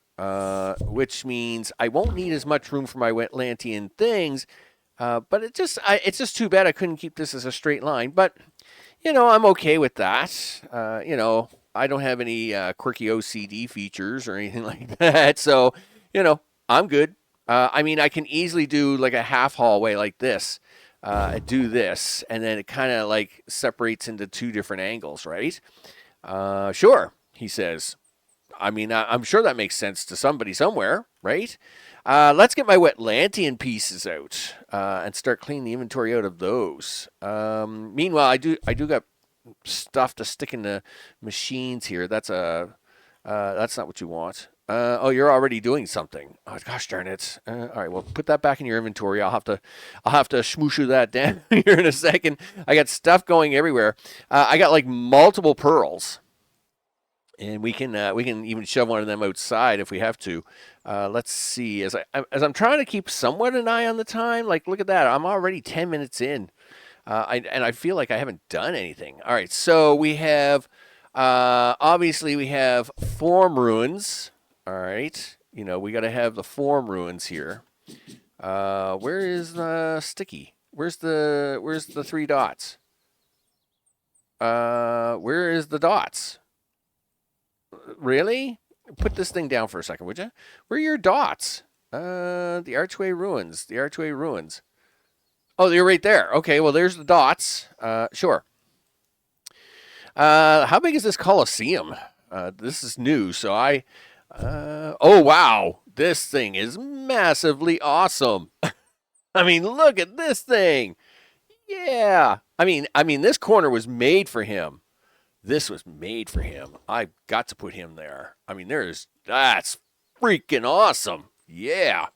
Speaker 1: which means I won't need as much room for my Wetlantean things. But it's just too bad I couldn't keep this as a straight line. But I'm okay with that. I don't have any quirky OCD features or anything like that, so. I'm good. I mean, I can easily do like a half hallway like this, do this, and then it kind of like separates into 2 different angles, right? Sure, he says. I mean, I'm sure that makes sense to somebody somewhere, right? Let's get my Wetlantean pieces out and start cleaning the inventory out of those. Meanwhile, I do got stuff to stick in the machines here. That's not what you want. Oh, you're already doing something. Oh, gosh darn it. All right, well, put that back in your inventory. I'll have to shmooshu that down here in a second. I got stuff going everywhere. I got like multiple pearls, and we can even shove one of them outside if we have to. Let's see. As I'm trying to keep somewhat an eye on the time. Like, look at that. I'm already 10 minutes in, and I feel like I haven't done anything. All right, so we have obviously we have form ruins. All right, we got to have the form ruins here. Where is the sticky? Where's the 3 dots? Where is the dots? Really? Put this thing down for a second, would you? Where are your dots? The archway ruins. The archway ruins. Oh, they're right there. Okay, well, there's the dots. Sure. How big is this Colosseum? This is new, so oh, wow. This thing is massively awesome. I mean, look at this thing. Yeah. I mean, this corner was made for him. This was made for him. I've got to put him there. I mean, that's freaking awesome. Yeah.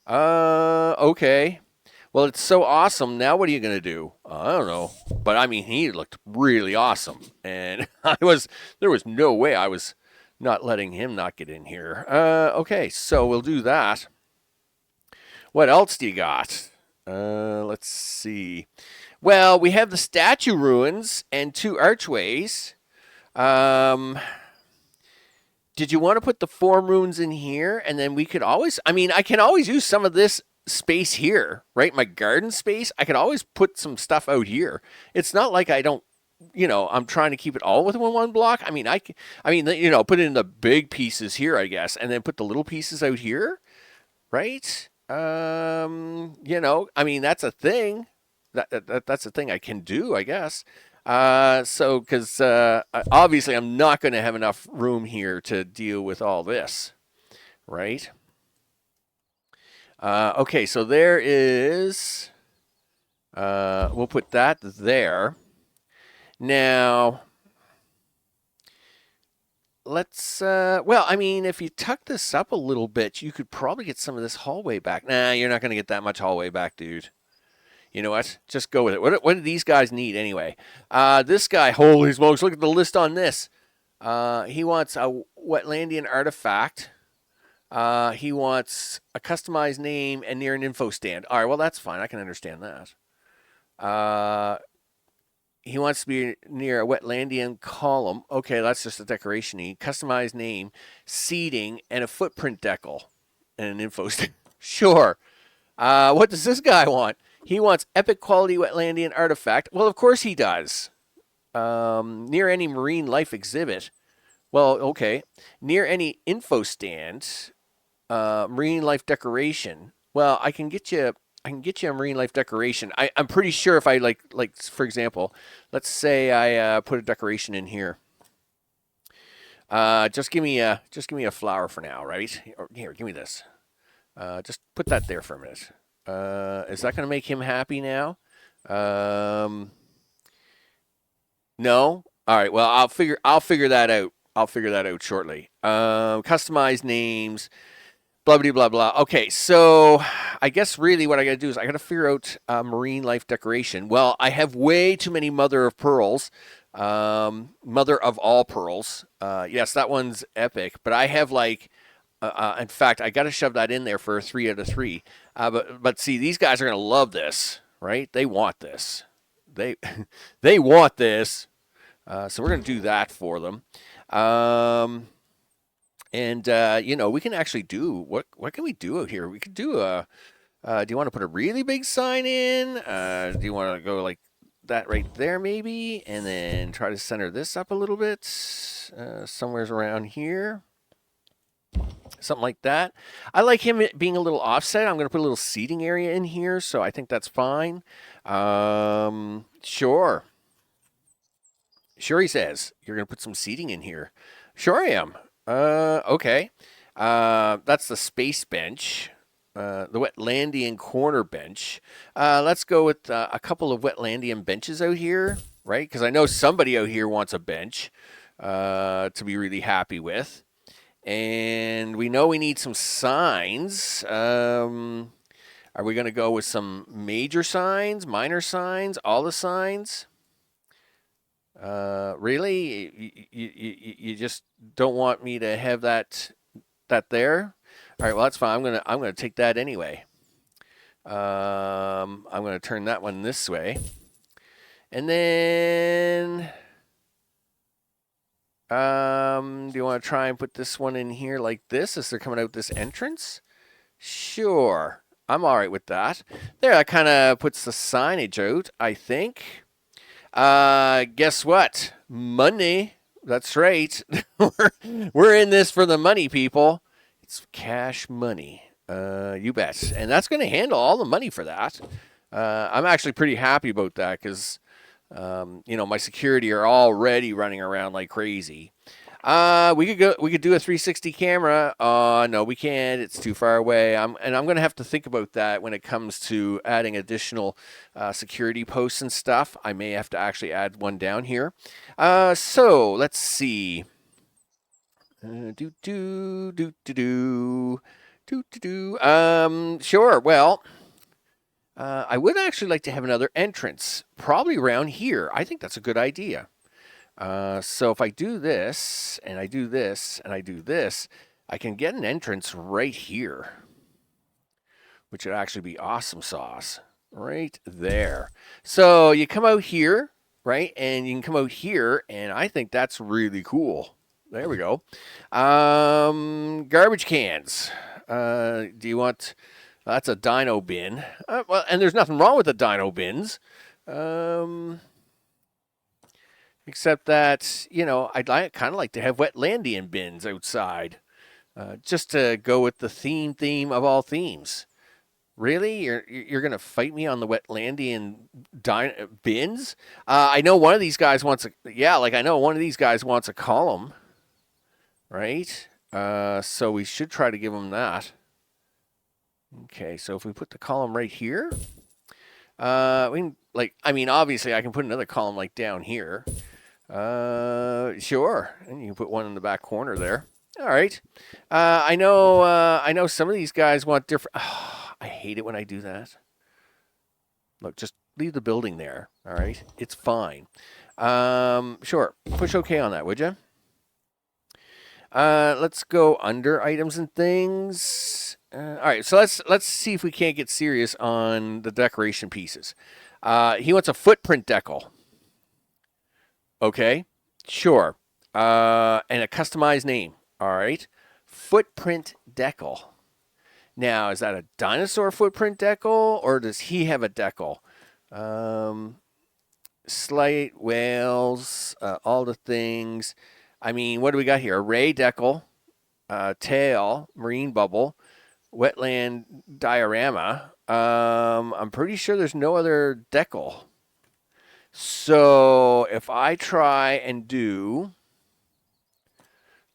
Speaker 1: Okay. Well, it's so awesome. Now what are you going to do? I don't know. But I mean, he looked really awesome. And there was no way I was not letting him not get in here. Okay, so we'll do that. What else do you got? Let's see. Well, we have the statue ruins and 2 archways. Did you want to put the form ruins in here? And then we could always, I can always use some of this space here, right? My garden space. I could always put some stuff out here. It's not like I don't, I'm trying to keep it all within one block. I mean, put it in the big pieces here, I guess, and then put the little pieces out here, right? That's a thing. That's a thing I can do, I guess. Because obviously I'm not going to have enough room here to deal with all this, right? Okay, so there is. We'll put that there. Now, let's, well, I mean, if you tuck this up a little bit, you could probably get some of this hallway back. Nah, you're not going to get that much hallway back, dude. You know what? Just go with it. What do these guys need anyway? This guy, holy smokes, look at the list on this. He wants a Wetlantean artifact. He wants a customized name and near an info stand. All right, well, that's fine. I can understand that. He wants to be near a Wetlantean column. Okay, that's just a decoration. Customized name, seating, and a footprint decal and an info stand. Sure. What does this guy want? He wants epic quality Wetlantean artifact. Well, of course he does. Near any marine life exhibit. Well, okay. Near any info stand, marine life decoration. Well, I can get you a marine life decoration. I'm pretty sure if I like for example, let's say I put a decoration in here. Just give me a flower for now, right? Here, give me this. Just put that there for a minute. Is that going to make him happy now? No. All right. Well, I'll figure that out. I'll figure that out shortly. Customized names. Blah, blah, blah, blah. Okay, so I guess really what I got to do is I got to figure out marine life decoration. Well, I have way too many mother of pearls. Mother of all pearls. Yes, that one's epic, but I have like, in fact, I got to shove that in there for a 3 out of 3. But see, these guys are going to love this, right? They want this. They want this. So we're going to do that for them. And we can actually do what can we do out here? We could do a. Do you want to put a really big sign in? Do you want to go like that right there maybe, and then try to center this up a little bit, somewhere's around here, something like that. I like him being a little offset. I'm going to put a little seating area in here, so I think that's fine. Sure. Sure, he says you're going to put some seating in here. Sure, I am. Okay. That's the space bench, the Wetlantean corner bench. Let's go with a couple of Wetlantean benches out here, right? Because I know somebody out here wants a bench to be really happy with. And we know we need some signs. Are we going to go with some major signs, minor signs, all the signs? Really? You just don't want me to have that there? All right, well that's fine. I'm gonna take that anyway. I'm gonna turn that one this way, and then do you want to try and put this one in here like this as they're coming out this entrance? Sure, I'm all right with that. There, that kind of puts the signage out, I think. Guess what? Money. That's right. we're in this for the money, people. It's cash money. You bet. And that's going to handle all the money for that. I'm actually pretty happy about that because, my security are already running around like crazy. We could do a 360 camera. No, we can't. It's too far away. I'm going to have to think about that when it comes to adding additional security posts and stuff. I may have to actually add one down here. So let's see. Sure. Well, I would actually like to have another entrance, probably around here. I think that's a good idea. So if I do this, and I do this, and I do this, I can get an entrance right here, which would actually be awesome sauce. Right there. So you come out here, right, and you can come out here, and I think that's really cool. There we go. Garbage cans. Do you want... That's a dino bin. Well, and there's nothing wrong with the dino bins. Except that, I'd kind of like to have Wetlantean bins outside. Just to go with the theme of all themes. Really? You're going to fight me on the Wetlantean bins? I know one of these guys wants a column. Right? So we should try to give him that. Okay, so if we put the column right here, obviously I can put another column like down here. Sure. And you can put one in the back corner there. All right. I know some of these guys want different. Oh, I hate it when I do that. Look, just leave the building there. All right. It's fine. Sure. Push OK on that, would you? Let's go under items and things. All right. So let's see if we can't get serious on the decoration pieces. He wants a footprint decal. Okay. Sure. And a customized name. All right. Footprint decal. Now, is that a dinosaur footprint decal, or does he have a decal? Slate, whales, all the things. I mean, what do we got here? Array decal, tail, marine bubble, wetland diorama. I'm pretty sure there's no other decal. So if I try and do,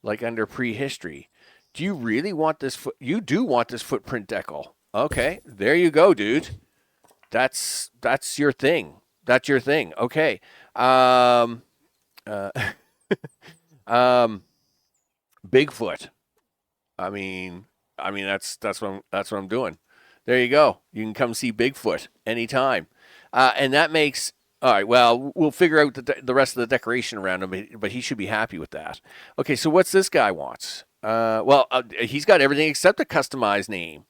Speaker 1: like under prehistory, do you really want this? You do want this footprint decal. Okay, there you go, dude. That's your thing. That's your thing. Okay. Bigfoot. I mean that's what I'm doing. There you go. You can come see Bigfoot anytime. And that makes all right. Well, we'll figure out the rest of the decoration around him, but he should be happy with that. Okay. So what's this guy wants? He's got everything except a customized name.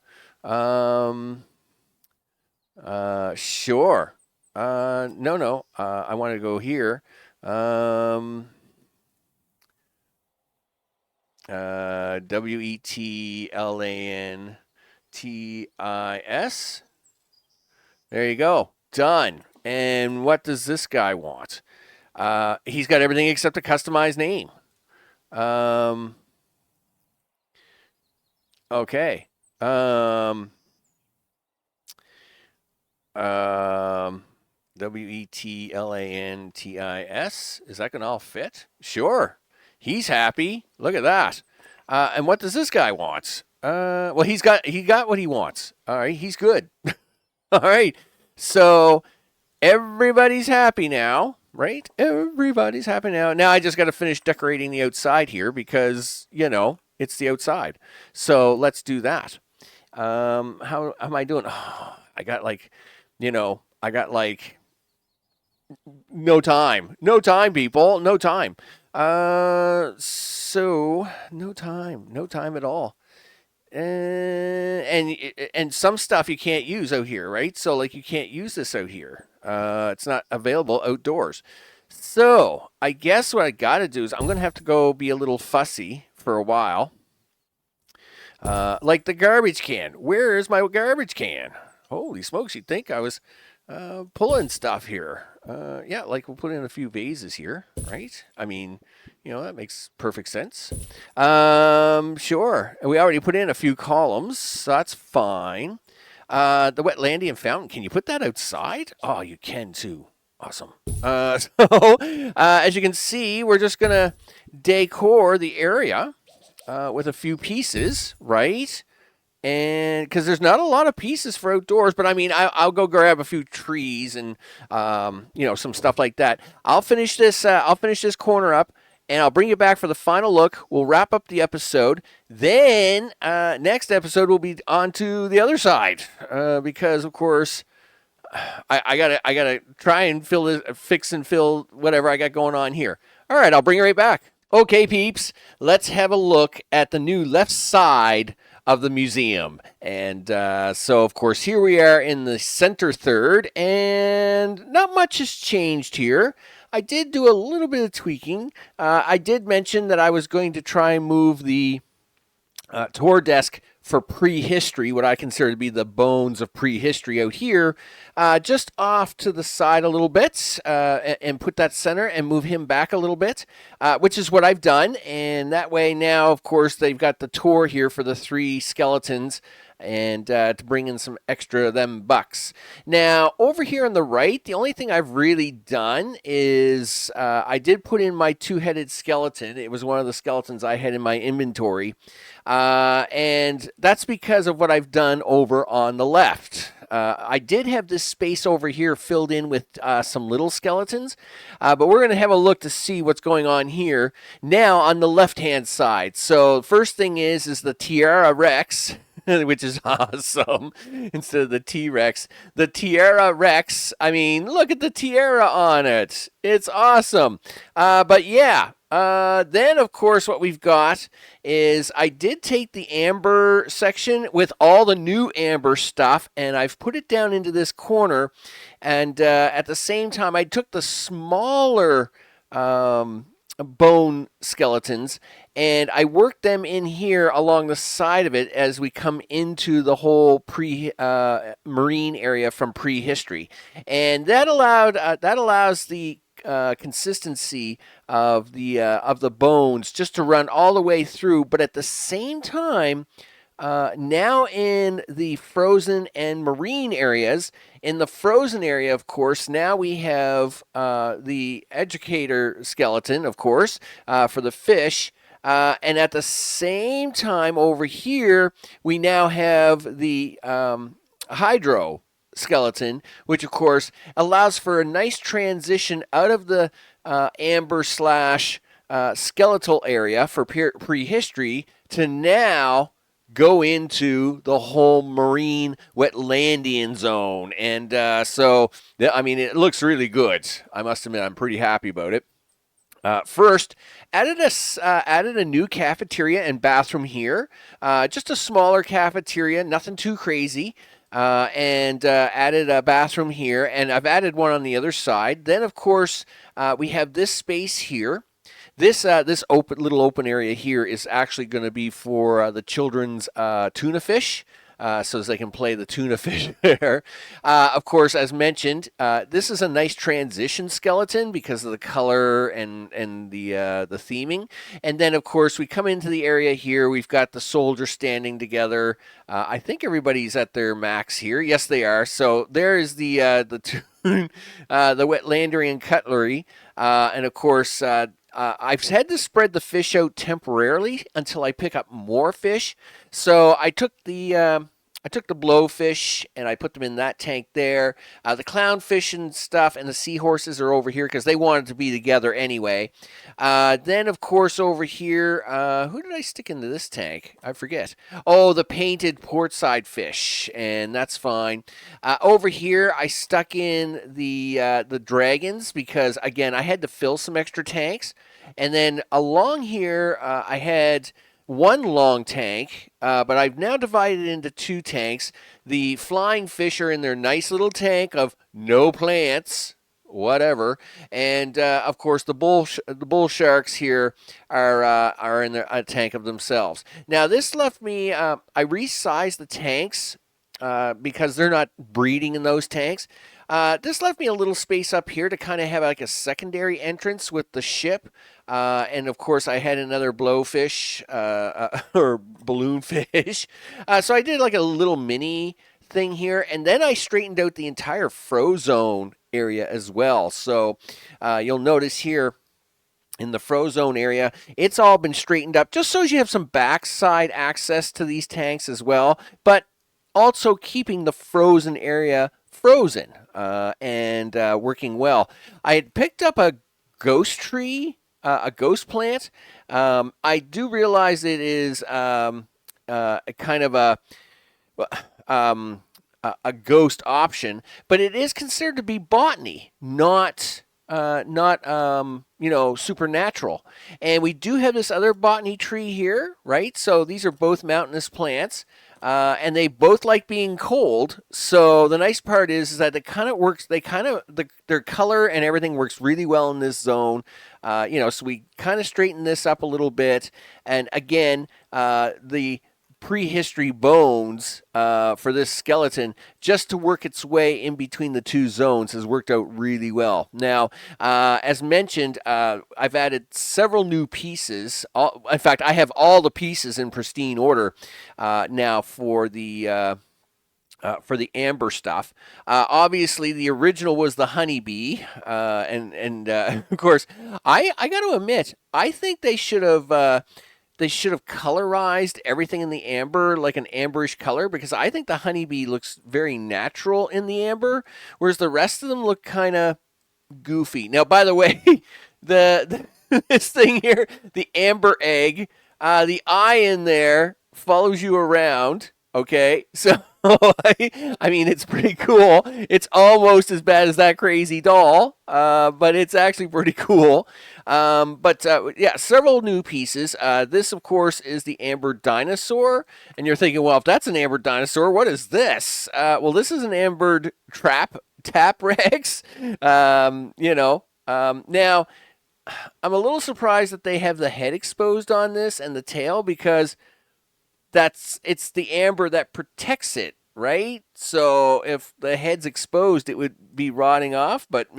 Speaker 1: Sure. No. I want to go here. Wetlantis. There you go. Done. And what does this guy want? He's got everything except a customized name. Okay. Wetlantis. Is that going to all fit? Sure. He's happy. Look at that. And what does this guy want? Well, he got what he wants. All right. He's good. All right. So everybody's happy now, right? Everybody's happy now. Now I just got to finish decorating the outside here because, it's the outside. So let's do that. How am I doing? Oh, I got no time. No time, people. No time. So no time at all. And some stuff you can't use out here, right? So like you can't use this out here. It's not available outdoors. So I guess what I got to do is I'm going to have to go be a little fussy for a while. Like the garbage can. Where is my garbage can? Holy smokes, you'd think I was pulling stuff here. Yeah, like we'll put in a few vases here, right? I mean, that makes perfect sense. Sure. We already put in a few columns, so that's fine. The Wetlantean fountain, can you put that outside? Oh, you can too. Awesome. So, as you can see, we're just going to decor the area with a few pieces, right? And because there's not a lot of pieces for outdoors, but I mean, I'll go grab a few trees and some stuff like that. I'll finish this corner up, and I'll bring you back for the final look. We'll wrap up the episode. Then next episode will be on to the other side because of course I gotta try and fix and fill whatever I got going on here. All right, I'll bring you right back. Okay, peeps, let's have a look at the new left side of the museum. And so, of course, here we are in the center third, and not much has changed here. I did do a little bit of tweaking. I did mention that I was going to try and move the tour desk for prehistory, what I consider to be the bones of prehistory out here, just off to the side a little bit and put that center and move him back a little bit, which is what I've done. And that way now, of course, they've got the tour here for the 3 skeletons and to bring in some extra of them bucks. Now, over here on the right, the only thing I've really done is I did put in my 2-headed skeleton. It was one of the skeletons I had in my inventory. And that's because of what I've done over on the left. I did have this space over here filled in with some little skeletons, but we're going to have a look to see what's going on here now on the left-hand side. So first thing is the Tiara Rex, which is awesome, instead of the T-Rex. The Tiara Rex, I mean, look at the tiara on it. It's awesome. But yeah, then of course what we've got is I did take the amber section with all the new amber stuff and I've put it down into this corner, and at the same time I took the smaller bone skeletons and I worked them in here along the side of it as we come into the whole marine area from prehistory, and that allows the consistency of the bones just to run all the way through, but at the same time, now in the frozen and marine areas, in the frozen area, of course, now we have the educator skeleton, of course, for the fish. And at the same time over here, we now have the hydro skeleton, which of course allows for a nice transition out of the amber slash skeletal area for prehistory to now go into the whole marine Wetlantean zone. And so, I mean, it looks really good. I must admit, I'm pretty happy about it. First, added a new cafeteria and bathroom here. Just a smaller cafeteria, nothing too crazy. And added a bathroom here, and I've added one on the other side. Then, of course, we have this space here. This little open area here is actually going to be for the children's tuna fish, so they can play the tuna fish there. Of course, as mentioned, this is a nice transition skeleton because of the color and the theming. And then, of course, we come into the area here. We've got the soldiers standing together. I think everybody's at their max here. Yes, they are. So there is the Wetlantean cutlery, and of course. I've had to spread the fish out temporarily until I pick up more fish. So I took the blowfish and I put them in that tank there. The clownfish and stuff and the seahorses are over here because they wanted to be together anyway. Then, of course, over here, who did I stick into this tank? I forget. Oh, the painted portside fish, and that's fine. Over here, I stuck in the dragons because, again, I had to fill some extra tanks. And then along here, I had one long tank, but I've now divided it into two tanks. The flying fish are in their nice little tank of no plants, whatever, and of course the bull sharks here are in a tank of themselves. Now this left me. I resized the tanks because they're not breeding in those tanks. This left me a little space up here to kind of have like a secondary entrance with the ship. And of course, I had another blowfish or balloon fish. So I did like a little mini thing here. And then I straightened out the entire frozone area as well. So you'll notice here in the frozone area, it's all been straightened up just so you have some backside access to these tanks as well. But also keeping the frozen area frozen and working well. I had picked up a ghost tree, a ghost plant. I do realize it is kind of a ghost option, but it is considered to be botany, not supernatural. And we do have this other botany tree here, right? So these are both mountainous plants. And they both like being cold. So the nice part is that it kind of works. Their color and everything works really well in this zone. So we kind of straighten this up a little bit. And again, the prehistory bones for this skeleton, just to work its way in between the two zones, has worked out really well. Now, as mentioned, I've added several new pieces. In fact, I have all the pieces in pristine order now for the amber stuff. Obviously, the original was the honeybee, and of course, I got to admit, I think they should have they should have colorized everything in the amber like an amberish color, because I think the honeybee looks very natural in the amber, whereas the rest of them look kind of goofy. Now, by the way, the this thing here, the amber egg, the eye in there follows you around. Okay, so I mean, it's pretty cool. It's almost as bad as that crazy doll, but it's actually pretty cool. Yeah, several new pieces. This, of course, is the amber dinosaur, and you're thinking, well, if that's an amber dinosaur, what is this? Well, this is an ambered tap Rex. Now, I'm a little surprised that they have the head exposed on this and the tail, because it's the amber that protects it, right? So if the head's exposed, it would be rotting off, but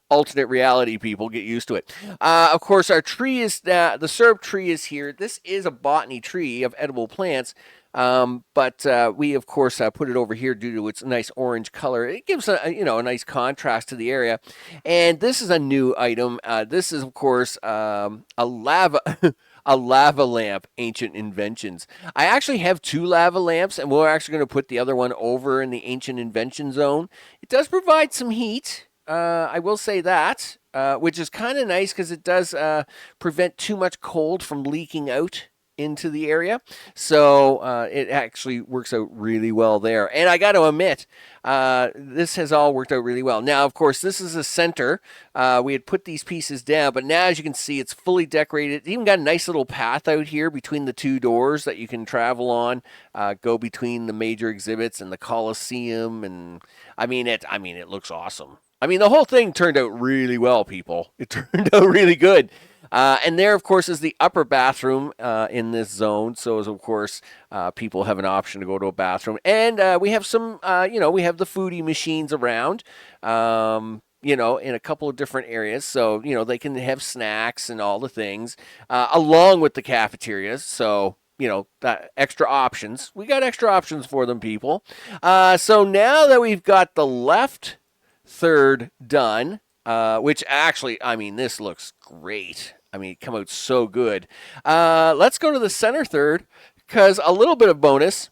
Speaker 1: alternate reality people, get used to it. Of course, our tree is the syrup tree is here. This is a botany tree of edible plants. But we, of course, put it over here due to its nice orange color. It gives a nice contrast to the area. And this is a new item. This is, of course, a lava a lava lamp, Ancient Inventions. I actually have 2 lava lamps, and we're actually going to put the other one over in the Ancient Invention zone. It does provide some heat. I will say that, which is kind of nice because it does prevent too much cold from leaking out into the area. So it actually works out really well there. And I got to admit, this has all worked out really well. Now, of course, this is a center. We had put these pieces down, but now, as you can see, it's fully decorated. It even got a nice little path out here between the 2 doors that you can travel on, go between the major exhibits and the Coliseum. And I mean, it looks awesome. I mean, the whole thing turned out really well, people. It turned out really good. And there, of course, is the upper bathroom in this zone. So, of course, people have an option to go to a bathroom. And we have some, we have the foodie machines around, in a couple of different areas. So, they can have snacks and all the things, along with the cafeterias. So, that extra options. We got extra options for them, people. So now that we've got the left third done, which actually, I mean, this looks great. I mean, it come out so good. Let's go to the center third, because a little bit of bonus.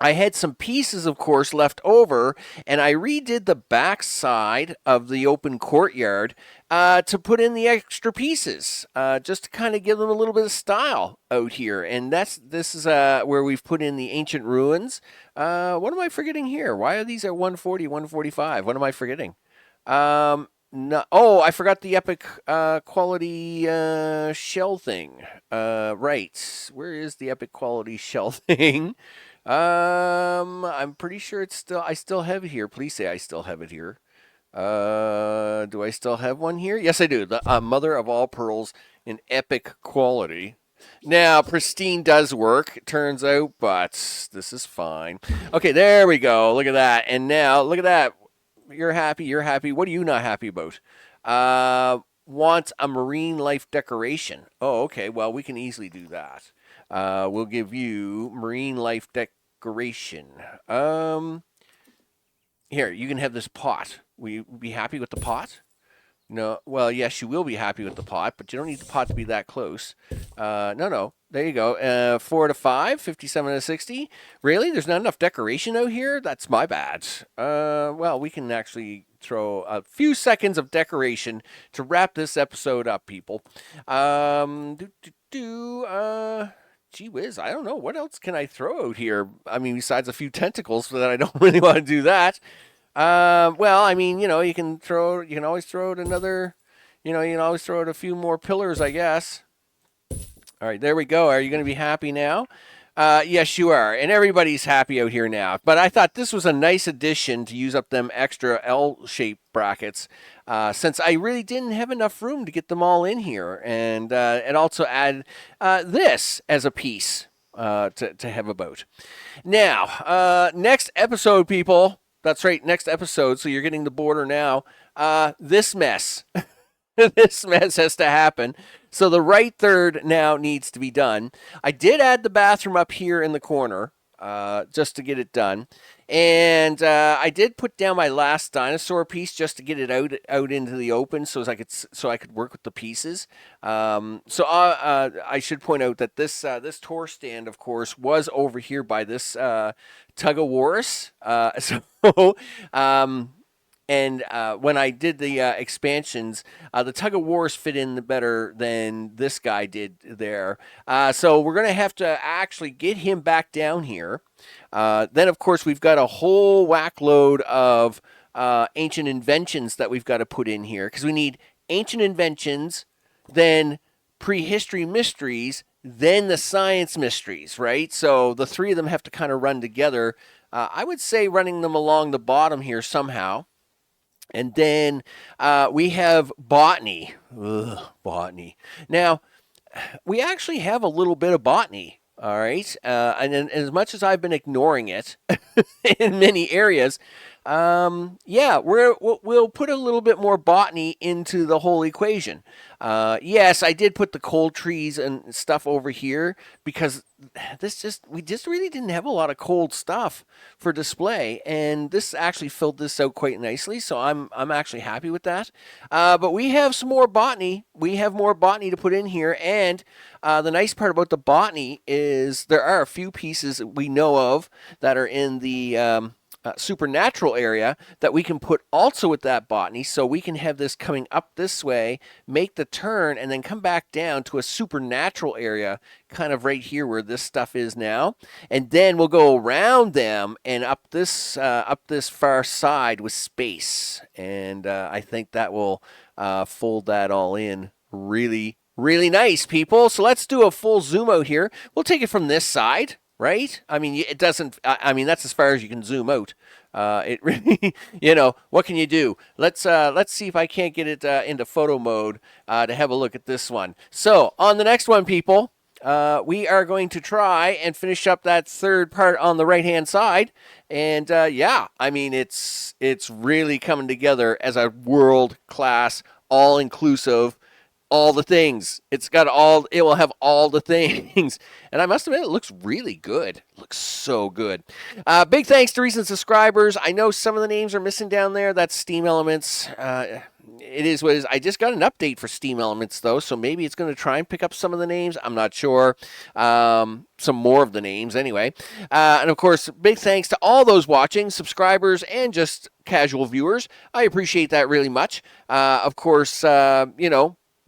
Speaker 1: I had some pieces, of course, left over, and I redid the back side of the open courtyard to put in the extra pieces, just to kind of give them a little bit of style out here. And this is where we've put in the ancient ruins. What am I forgetting here? Why are these at 140, 145? What am I forgetting? No, I forgot the epic quality shell thing. Right. Where is the epic quality shell thing? I'm pretty sure I still have it here. Please say I still have it here. Do I still have one here? Yes, I do. The Mother of All Pearls in epic quality. Now, pristine does work, it turns out, but this is fine. Okay, there we go. Look at that. And now, look at that. You're happy. What are you not happy about? Want a marine life decoration. Oh, okay. Well, we can easily do that. We'll give you marine life decoration. Here, you can have this pot. Will you be happy with the pot? No. Well, yes, you will be happy with the pot, but you don't need the pot to be that close. No. There you go. 4 to 5, 57 to 60. Really? There's not enough decoration out here? That's my bad. Well, we can actually throw a few seconds of decoration to wrap this episode up, people. Gee whiz, I don't know. What else can I throw out here? I mean, besides a few tentacles, but I don't really want to do that. Well, I mean, you can always throw out another, you can always throw out a few more pillars, I guess. All right, there we go. Are you going to be happy now? Yes, you are. And everybody's happy out here now. But I thought this was a nice addition to use up them extra L-shaped brackets, since I really didn't have enough room to get them all in here. And also add this as a piece to have about. Now, next episode, people. That's right, next episode. So you're getting the border now. This mess. This mess has to happen. So the right third now needs to be done. I did add the bathroom up here in the corner. just to get it done. And I did put down my last dinosaur piece just to get it out into the open, so I could work with the pieces. I should point out that this tour stand, of course, was over here by this Tug-O-Warus. When I did the expansions, the Tug-O-Warus fit in better than this guy did there. So we're going to have to actually get him back down here. Then, of course, we've got a whole whack load of ancient inventions that we've got to put in here, because we need ancient inventions, then prehistory mysteries, then the science mysteries, right? So the three of them have to kind of run together. I would say running them along the bottom here somehow. And then we have botany. Botany. Now, we actually have a little bit of botany, all right? And as much as I've been ignoring it in many areas, we'll put a little bit more botany into the whole equation. Yes, I did put the cold trees and stuff over here because we just really didn't have a lot of cold stuff for display, and this actually filled this out quite nicely, so I'm actually happy with that. But we have some more botany. We have more botany to put in here, and the nice part about the botany is there are a few pieces we know of that are in the supernatural area that we can put also with that botany, so we can have this coming up this way, make the turn, and then come back down to a supernatural area kind of right here where this stuff is now, and then we'll go around them and up this far side with space, and I think that will fold that all in really, really nice, people. So let's do a full zoom out here. We'll take it from this side. Right? I mean, it doesn't. I mean, that's as far as you can zoom out. It really, what can you do? Let's see if I can't get it into photo mode to have a look at this one. So on the next one, people, we are going to try and finish up that third part on the right hand side. And I mean, it's really coming together as a world class, all inclusive. All the things. It will have all the things. And I must admit, it looks really good. It looks so good. Big thanks to recent subscribers. I know some of the names are missing down there. That's Steam Elements. It is what it is. I just got an update for Steam Elements, though, so maybe it's going to try and pick up some of the names. I'm not sure. Some more of the names, anyway. And, of course, big thanks to all those watching, subscribers, and just casual viewers. I appreciate that really much. Of course,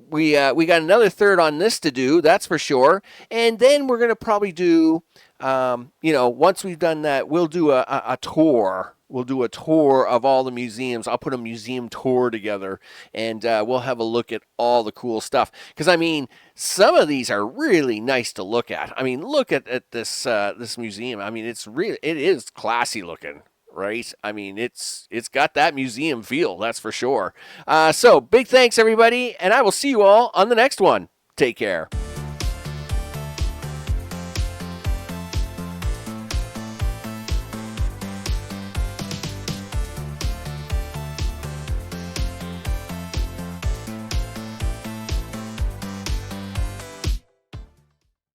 Speaker 1: we got another third on this to do, that's for sure. And then we're going to probably do, once we've done that, we'll do a tour. We'll do a tour of all the museums. I'll put a museum tour together, and we'll have a look at all the cool stuff. Because, I mean, some of these are really nice to look at. I mean, look at this museum. I mean, it is classy looking. Right? I mean, it's got that museum feel, that's for sure. So, big thanks, everybody, and I will see you all on the next one. Take care.